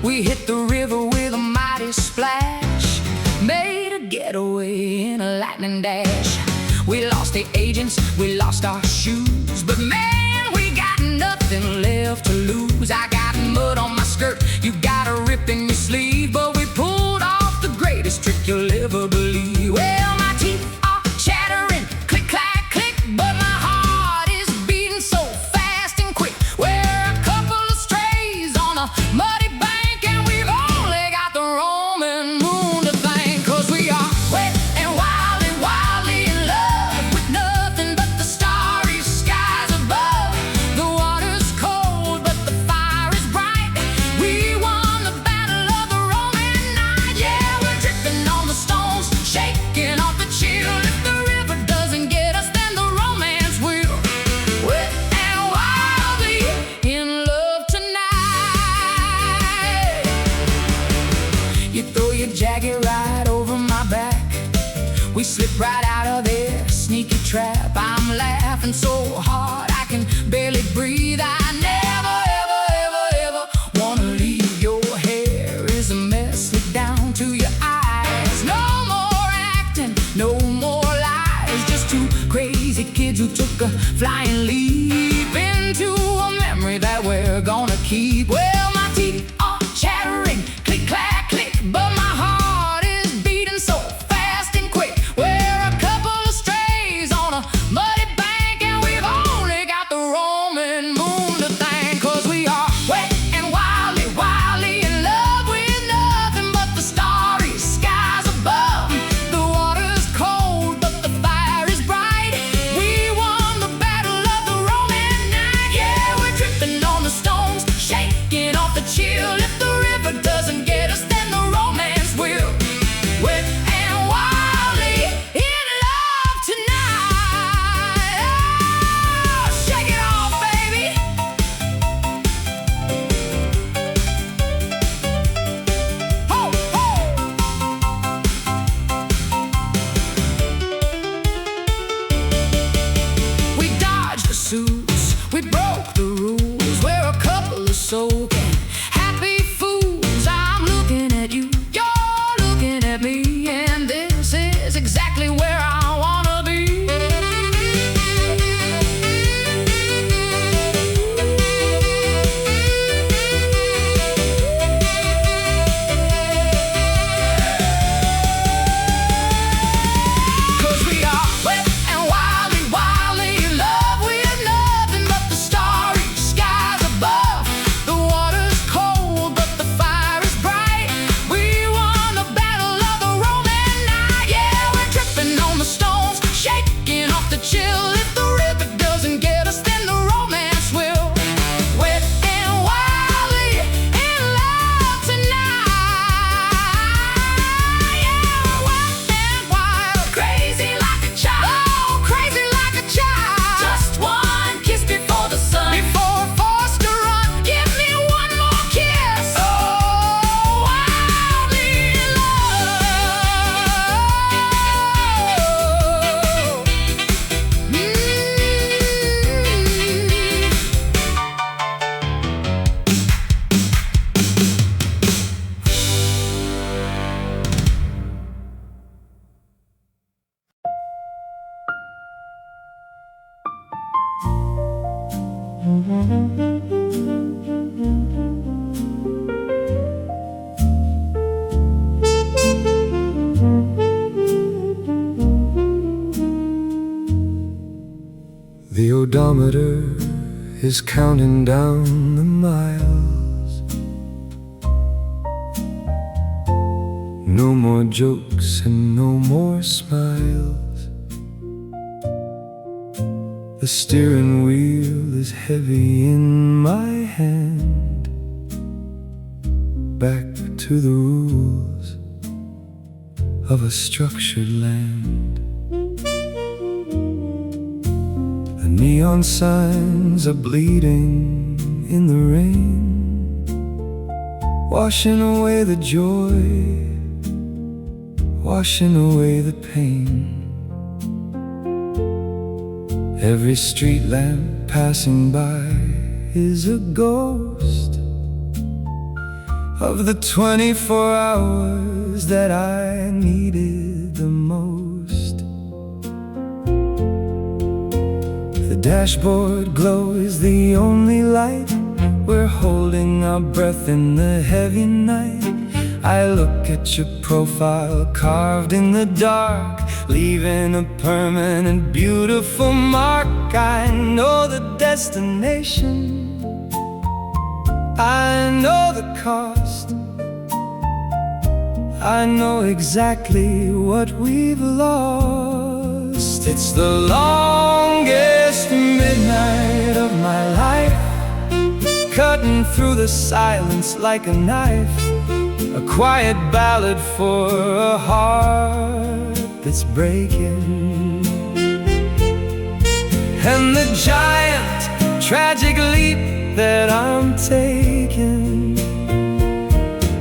Speaker 1: We hit the river with a mighty splash, made a getaway in a lightning dash. We lost the agents, we lost our shoes, but man, we got nothing left to lose. I got mud on my skirt, you got a rip in your sleeve, but we pulled off the greatest trick you'll ever believe. Well, my teeth are chattering, click, clack, click, but my heart is beating so fast and quick. We're a couple of strays on a muddy bank, and we've only got the Roman moon to thank. 'Cause we are wet and wildly, wildly in love with nothing but the starry skies above. The water's cold, but the fire is bright. We won the battle of the Roman night. Yeah, we're dripping on the stones, shaking off the chill. If the river doesn't get us, then the romance will. Wet and wildly in love tonight. You throw your jacket right over my back, we slip right out of there, sneaky trap. I'm laughing so hard I can barely breathe. I never, ever, ever, ever wanna leave. Your hair is a mess, slick down to your eyes. No more acting, no more lies. Just two crazy kids who took a flying leap into a memory that we're gonna keep. Well, my teeth are chattering, click, clack, click, but my heart is beating so fast and quick. We're a couple of strays on a muddy bank, and we've only got the Roman moon to thank. 'Cause we are wet and wildly, wildly in love with nothing but the starry skies above. The water's cold, but the fire is bright. We won the battle of the Roman night. Yeah, we're dripping on the stones, shaking off the chill. If the river doesn't get us, then the romance will. Wet and wildly in love tonight. Oh, shake it off, baby. Ho, ho. We dodged the suits, we broke the rules. We're a couple of soaking happy fools. I'm looking at you, you're looking at me, and this is exactly where I wanna be. 'Cause we are wet and wildly, wildly in love with nothing but the starry skies above. The water's cold, but the fire is bright. We won the battle of the Roman night. Yeah, we're tripping on the stones, shaking off the chill. If the river doesn't get us, then the romance will. Wet and wildly in love tonight. Yeah, wet and wild, crazy like a child. Oh, crazy like a child. Just one kiss before the sun, before forced to run. Give me one more kiss. Oh, wildly in
Speaker 2: The odometer is counting down the miles. No more jokes and no more smiles. The steering wheel is heavy in my hand. Back to the rules of a structured land. The neon signs are bleeding in the rain, washing away the joy, washing away the pain. Every street lamp passing by is a ghost of the 24 hours that I needed the most. The dashboard glow is the only light. We're holding our breath in the heavy night. I look at your profile carved in the dark, leaving a permanent beautiful mark. I know the destination, I know the cost, I know exactly what we've lost. It's the longest midnight of my life, cutting through the silence like a knife. A quiet ballad for a heart that's breaking. And the giant, tragic leap that I'm taking,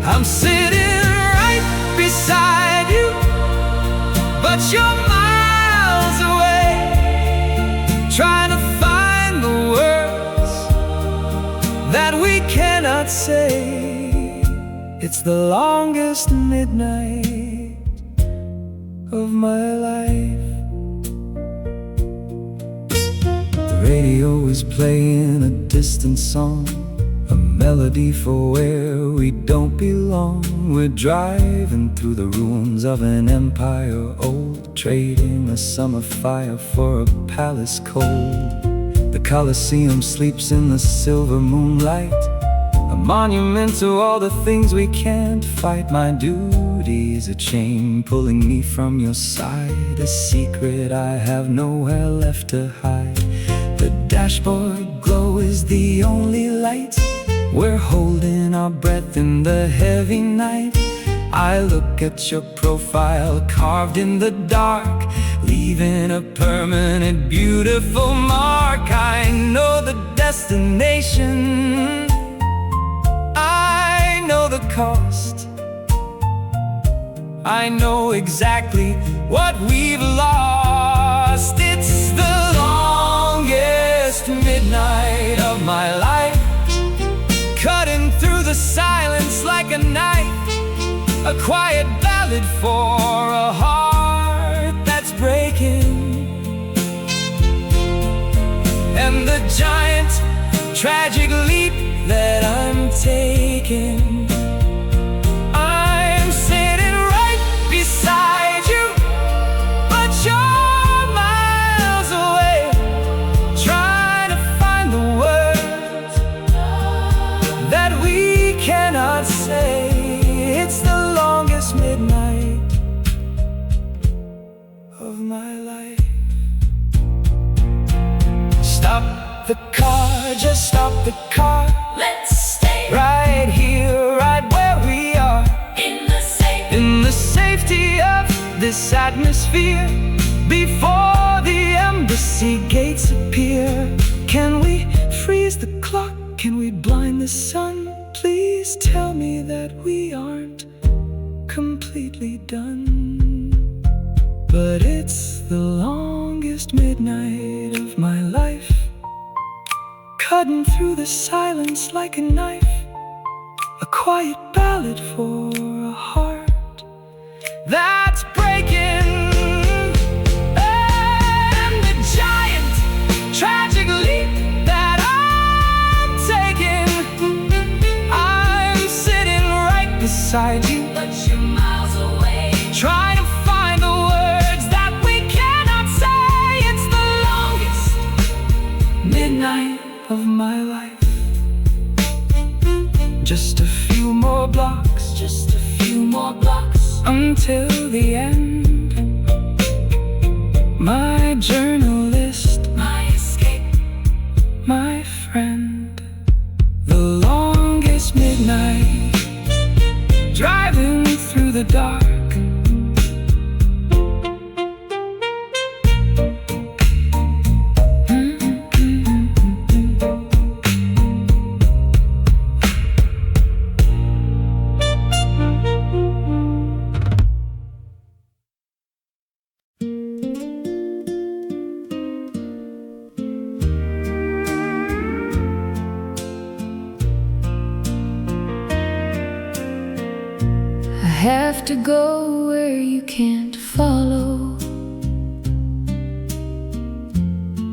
Speaker 2: I'm sitting right beside you, but you're miles away, trying to find the words that we cannot say. It's the longest midnight of my life. The radio is playing a distant song, a melody for where we don't belong. We're driving through the ruins of an empire old, trading a summer fire for a palace cold. The Colosseum sleeps in the silver moonlight, a monument to all the things we can't fight. My duty is a chain pulling me from your side, a secret I have nowhere left to hide. The dashboard glow is the only light. We're holding our breath in the heavy night. I look at your profile carved in the dark, leaving a permanent beautiful mark. I know the destination, I know the cost, I know exactly what we've lost. It's the longest midnight of my life, cutting through the silence like a knife. A quiet ballad for a heart that's breaking. And the giant, tragic leap that I'm taking, I'm sitting right beside you, but you're miles away, trying to find the words that we cannot say. It's the longest midnight of my life. Stop the car, just stop the car.
Speaker 1: Let's stay
Speaker 2: right here, right where we are,
Speaker 1: in the
Speaker 2: safety of this atmosphere, before the embassy gates appear. Can we freeze the clock? Can we blind the sun? Please tell me that we aren't completely done. But it's the longest midnight of my life, cutting through the silence like a knife. A quiet ballad for a heart that's breaking. And the giant, tragic leap that I'm taking, I'm sitting right beside you,
Speaker 1: but you're miles away,
Speaker 2: trying to find the words that we cannot say. It's the longest midnight of my life. Just a few more blocks,
Speaker 1: just a few more blocks,
Speaker 2: until the end. My journalist,
Speaker 1: my escape,
Speaker 2: my friend. The longest midnight, driving through the dark.
Speaker 1: have to go where you can't follow.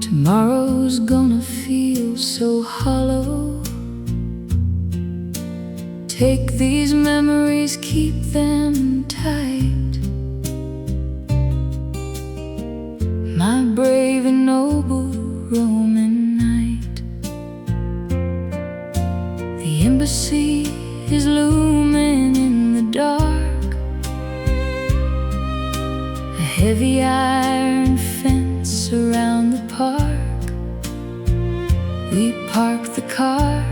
Speaker 1: Tomorrow's gonna feel so hollow. Take these memories, keep them tight. My brave and noble Roman knight. The embassy is looming in the dark. A heavy iron fence around the park. We park the car,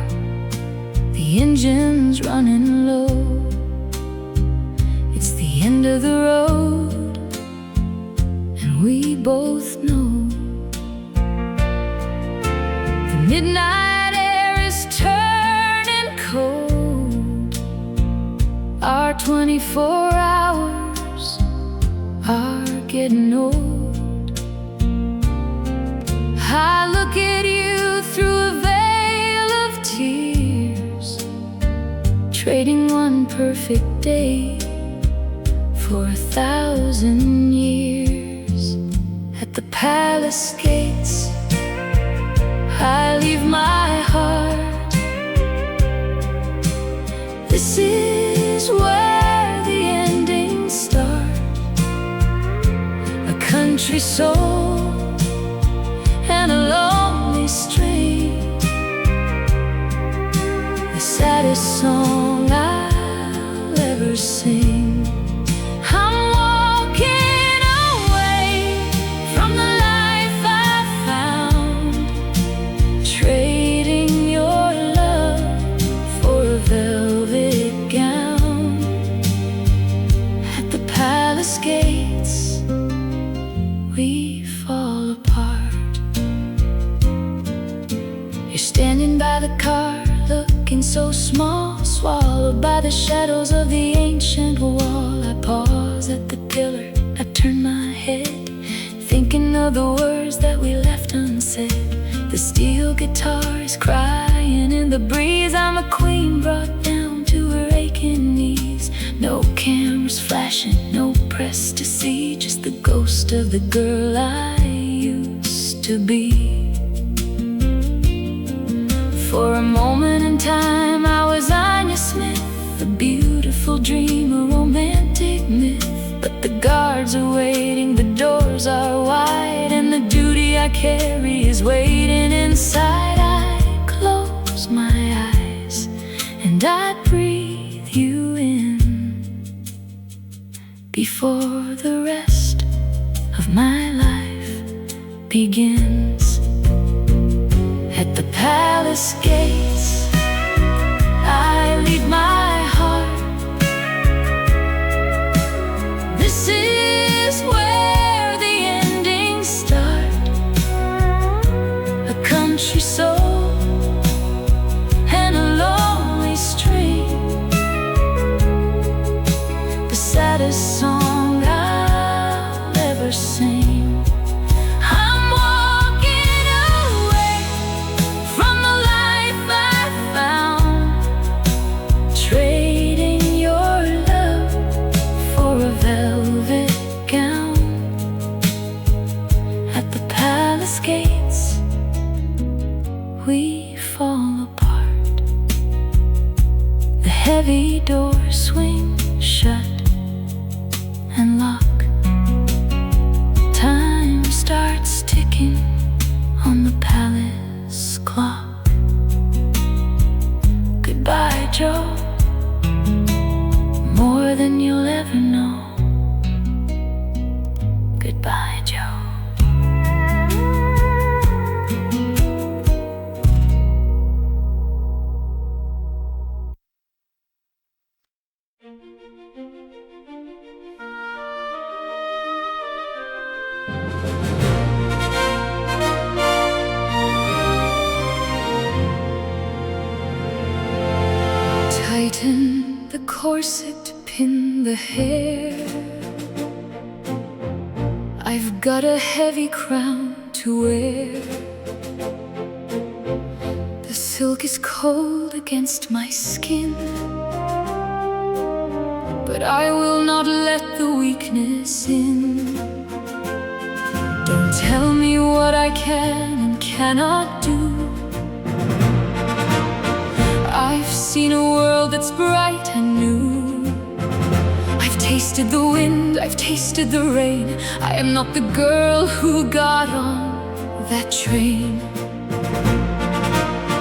Speaker 1: the engine's running low. It's the end of the road, and we both know. The midnight air is turning cold. Our 24 hours are getting old. I look at you through a veil of tears, trading one perfect day for 1,000 years. At the palace gates, I leave my heart. This is where the endings start. A country soul and a lonely stream. The saddest song I'll ever sing. I'm walking away from the life I found, trading your love for a velvet gown. At the palace gates, we fall apart. You're standing by the car, looking so small, swallowed by the shadows of the ancient wall. I pause at the pillar, I turn my head, thinking of the words that we left unsaid. The steel guitar is crying in the breeze. I'm a queen brought down to her aching knees. No cameras flashing, no press to see, just the ghost of the girl I used to be. For a moment in time I was Anya Smith, a beautiful dream, a romantic myth. But the guards are waiting, the doors are wide, and the duty I carry is waiting inside. I close my eyes and I breathe you in before the rest of my life begins. At the palace gates, I leave my heart. This is where the endings start. A country soul and a lonely stream. The saddest song I'll ever sing. We fall apart. The heavy doors swing shut and lock. Time starts ticking on the palace clock. Goodbye, Joe. More than you'll ever know. Goodbye, Joe. Tighten the corset, pin the hair. I've got a heavy crown to wear. The silk is cold against my skin, but I will not let the weakness in. Don't tell me what I can and cannot do. I've seen a world that's bright and new. I've tasted the wind, I've tasted the rain. I am not the girl who got on that train.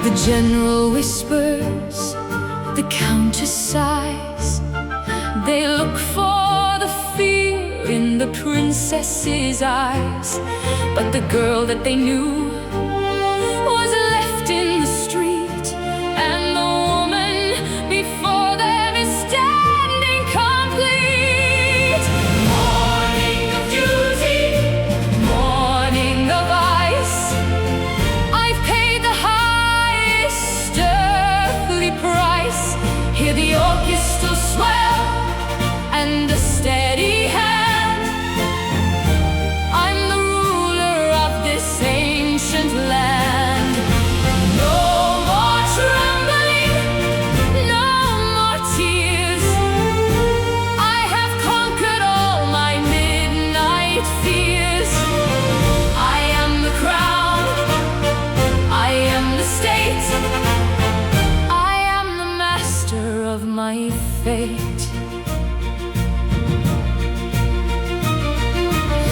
Speaker 1: The general whispers, the countess sighs. They look for the fear in the princess's eyes. But the girl that they knew was left in the street, and the woman before them is standing complete. Morning of duty, morning of ice. I've paid the highest earthly price. Hear the orchestral swell and a steady hand. I'm the ruler of this ancient land. No more trembling, no more tears. I have conquered all my midnight fears. I am the crown, I am the state, I am the master of my fate.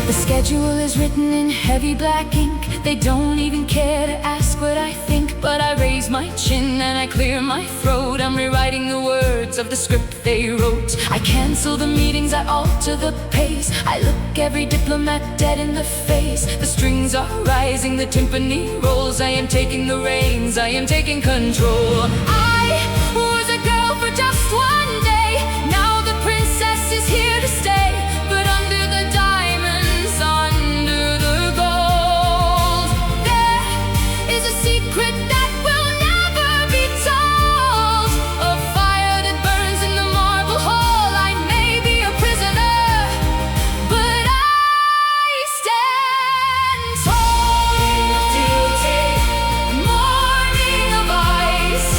Speaker 1: The schedule is written in heavy black ink. They don't even care to ask what I think, but I raise my chin and I clear my throat. I'm rewriting the words of the script they wrote. I cancel the meetings, I alter the pace. I look every diplomat dead in the face. The strings are rising, the timpani rolls. I am taking the reins, I am taking control. I was a girl for just one day. Now the princess is here to stay. But under the diamonds, under the gold, there is a secret that will never be told. A fire that burns in the marble hall. I may be a prisoner, but I stand tall. Duty, morning of ice.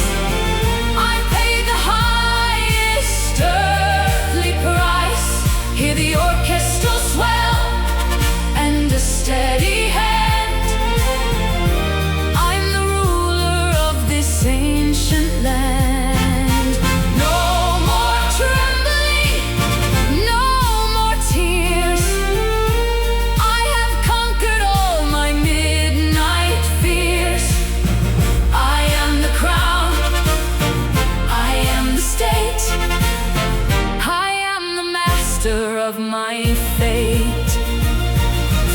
Speaker 1: I paid the highest earthly price. Hear the orchestral swell and a steady hand. I'm the ruler of this ancient land. No more trembling, no more tears. I have conquered all my midnight fears. I am the crown, I am the state, I am the master of my fate.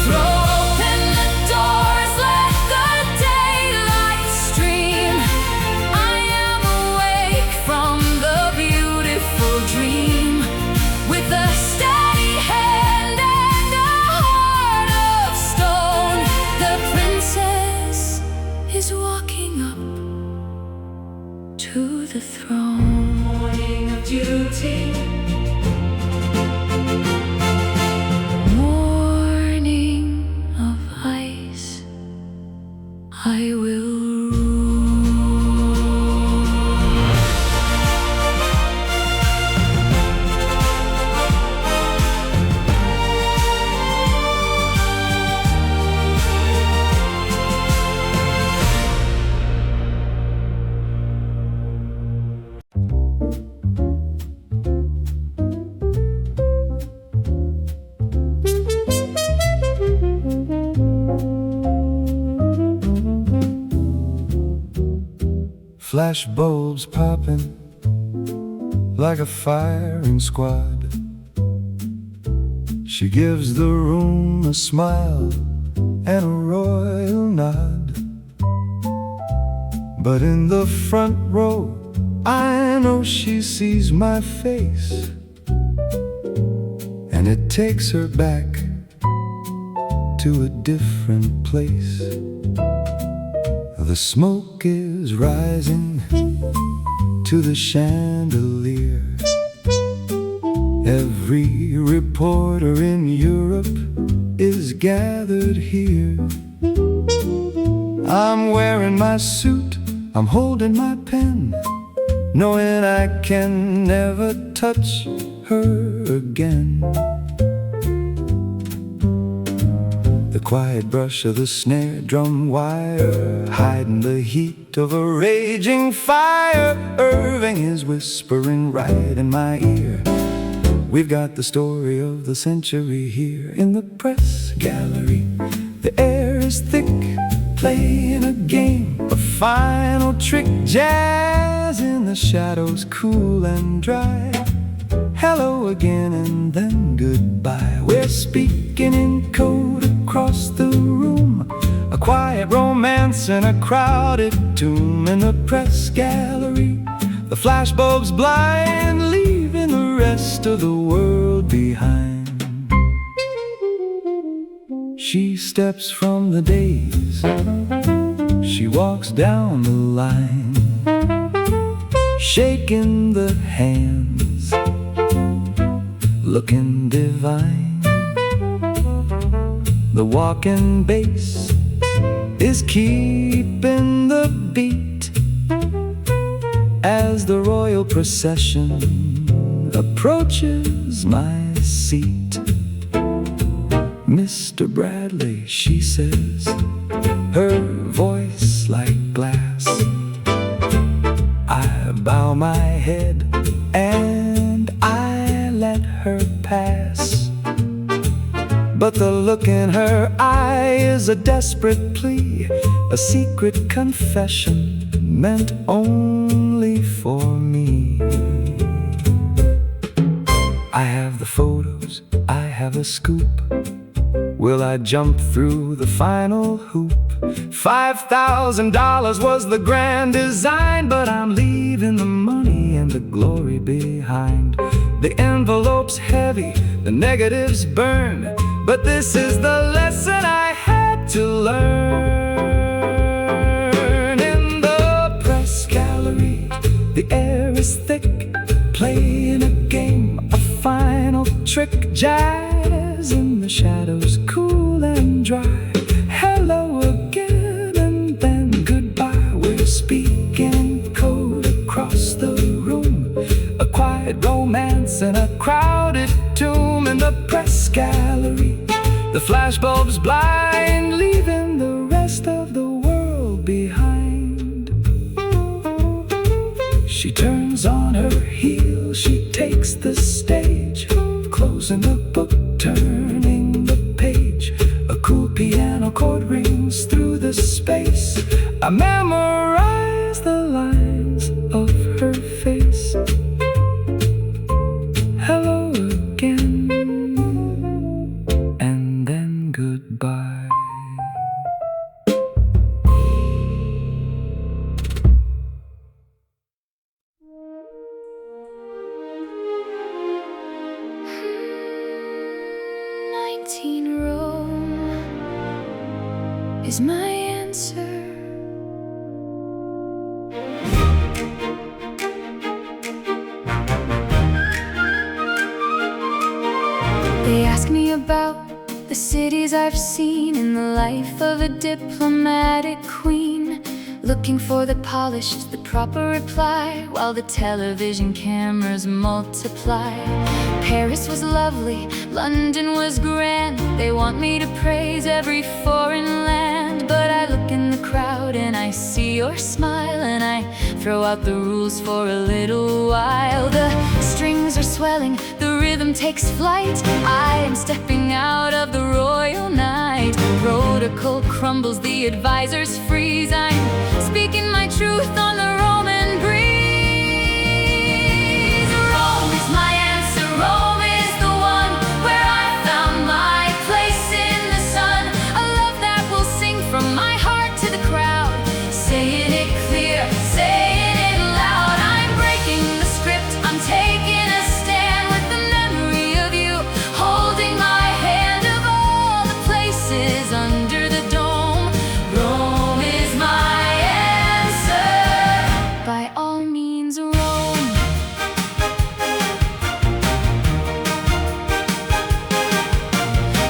Speaker 1: Throw open the doors, let the daylight stream. I am awake from the beautiful dream. With a steady hand and a heart of stone, the princess is walking up to the throne. Morning of duty, morning of ice. I will
Speaker 2: Flash bulbs popping like a firing squad. She gives the room a smile and a royal nod. But in the front row, I know she sees my face, and it takes her back to a different place. The smoke is rising to the chandelier. Every reporter in Europe is gathered here. I'm wearing my suit, I'm holding my pen, knowing I can never touch her again. The quiet brush of the snare drum wire, hiding the heat of a raging fire. Irving is whispering right in my ear. We've got the story of the century here in the press gallery. The air is thick, playing a game, a final trick. Jazz in the shadows, cool and dry. Hello again and then goodbye. We're speaking in code across the room, a quiet romance in a crowded tomb. In the press gallery, the flashbulbs blind, leaving the rest of the world behind. She steps from the days, she walks down the line, shaking the hands, looking divine. The walking bass is keeping the beat as the royal procession approaches my seat. Mr. Bradley, she says, her voice like glass. I bow my head and I let her pass. But the look in her eye is a desperate plea, a secret confession meant only for me. I have the photos, I have a scoop. Will I jump through the final hoop? $5,000 was the grand design, but I'm leaving the money and the glory behind. The envelope's heavy, the negatives burn, but this is the lesson I had to learn. In the press gallery, the air is thick, playing a game, a final trick. Jazz in the shadows, cool and dry. Hello again and then goodbye. We're speaking code across the room, a quiet romance in a crowded tomb. In the press gallery, the flashbulbs blind, leaving the rest of the world behind. She turns on her heel, she takes the stage, closing the book, turning the page. A cool piano chord rings through the space. I memorize the lines of her face. Hello again and then goodbye.
Speaker 1: Rome is my answer. They ask me about the cities I've seen in the life of a diplomatic queen, looking for the polished, the proper reply, while the television cameras multiply. Paris was lovely, London was grand. They want me to praise every foreign land, but I look in the crowd and I see your smile, and I throw out the rules for a little while. The strings are swelling, the rhythm takes flight. I am stepping out of the royal night. Protocol crumbles, the advisors freeze. I'm speaking my truth on the Roman breeze. Rome is my answer, Rome is the one where I found my place in the sun. A love that will sing from my heart to the crowd, saying it clear, saying it loud. I'm breaking the script, I'm taking a stand with the memory of you, holding my hand of all the places under the dome. Rome is my answer, by all means Rome.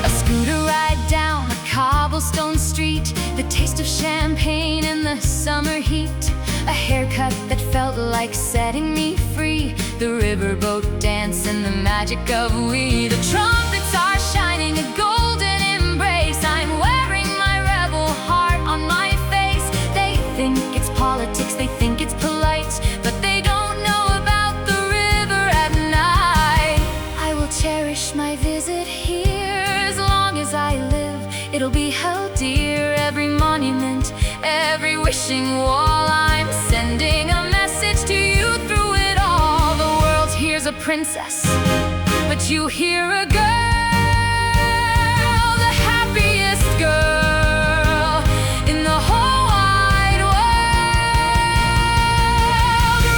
Speaker 1: A scooter ride down a cobblestone street, the taste of champagne in the summer heat. A haircut that felt like setting me free, the riverboat dance and the magic of we. The trumpets are shining a golden embrace. I'm wearing my rebel heart on my face. They think it's politics, they think it's polite, but they don't know about the river at night. I will cherish my visit here as long as I live. It'll be held dear, every monument, every wishing wall. I'm sending a message to you through it all. The world hears a princess, but you hear a girl, the happiest girl in the whole wide world.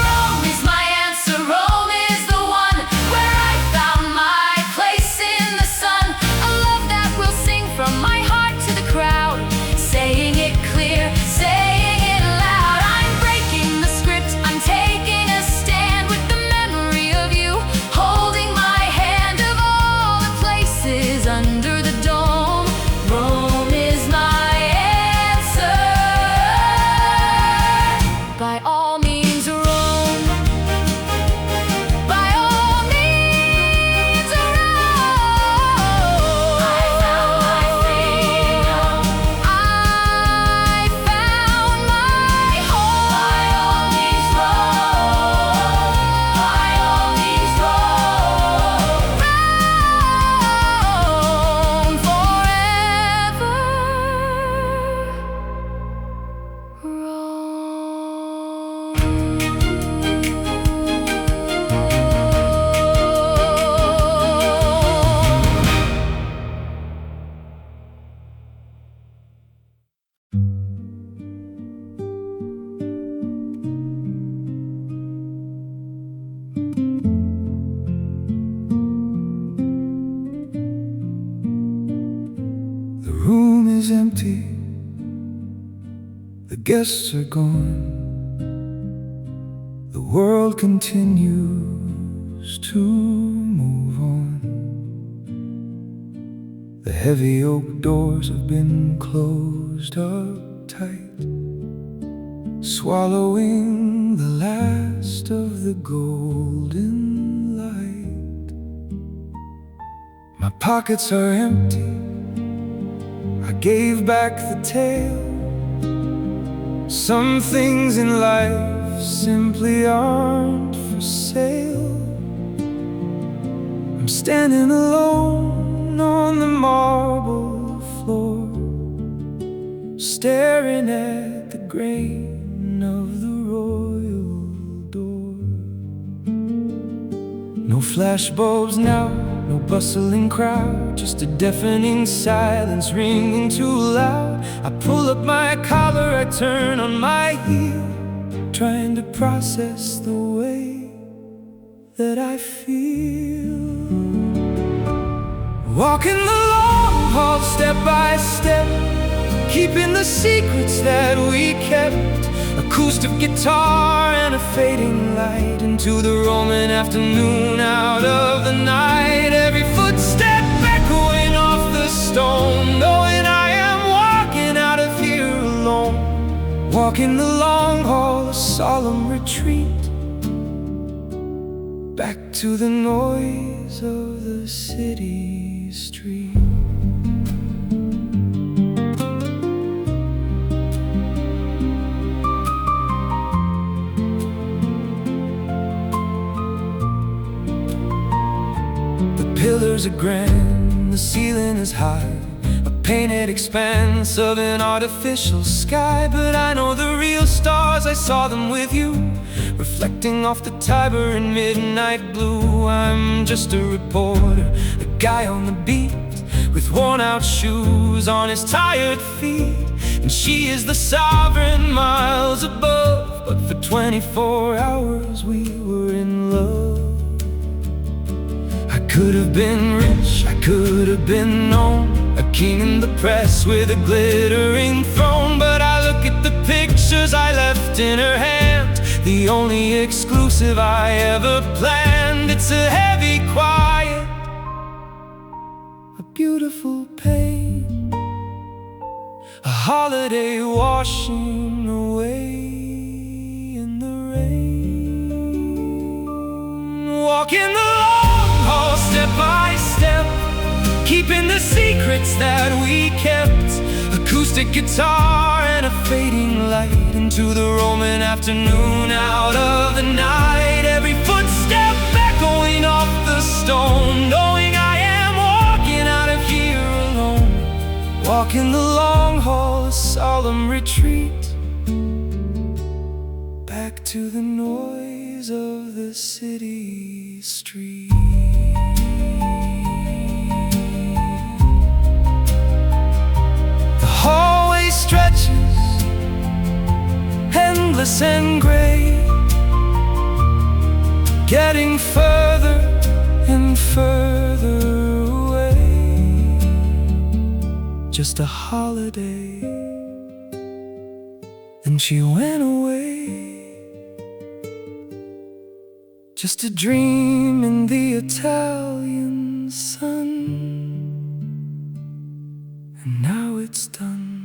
Speaker 1: Rome is my answer, Rome is the one where I found my place in the sun. A love that will sing from my heart to the crowd, saying it clear, saying it loud. I'm breaking the script, I'm taking a stand with the memory of you, holding my hand. Of all the places under the dome, Rome is my answer. By all means, Rome. By all means, Rome. I found my freedom. I found my home. By all means, Rome. By all means, Rome. Rome forever. Rome.
Speaker 2: The room is empty, the guests are gone. The world continues to move on. The heavy oak doors have been closed up tight, swallowing the last of the golden light. My pockets are empty, I gave back the tale. Some things in life simply aren't for sale. I'm standing alone on the marble floor, staring at the grain of the royal door. No flashbulbs now, no bustling crowd, just a deafening silence ringing too loud. I pull up my collar, I turn on my heel, trying to process the way that I feel. Walking the long hall step by step, keeping the secrets that we kept. Acoustic guitar and a fading light, into the Roman afternoon, out of the night. Every footstep echoing off the stone, knowing I am walking out of here alone. Walking the long hall, a solemn retreat, back to the noise of the city street. Pillars are grand, the ceiling is high, a painted expanse of an artificial sky. But I know the real stars, I saw them with you, reflecting off the Tiber in midnight blue. I'm just a reporter, a guy on the beat, with worn out shoes on his tired feet. And she is the sovereign miles above, but for 24 hours we were in love. I could have been rich, I could have been known, a king in the press with a glittering throne. But I look at the pictures I left in her hand, the only exclusive I ever planned. It's a heavy quiet, a beautiful pain, a holiday washing away in the rain. Walking the long hall in the secrets that we kept. Acoustic guitar and a fading light into the Roman afternoon, out of the night. Every footstep echoing off the stone, knowing I am walking out of here alone. Walking the long hall, a solemn retreat, back to the noise of the city street. The hallway stretches, endless and gray, getting further and further away. Just a holiday, and she went away. Just a dream in the Italian sun, and now it's done.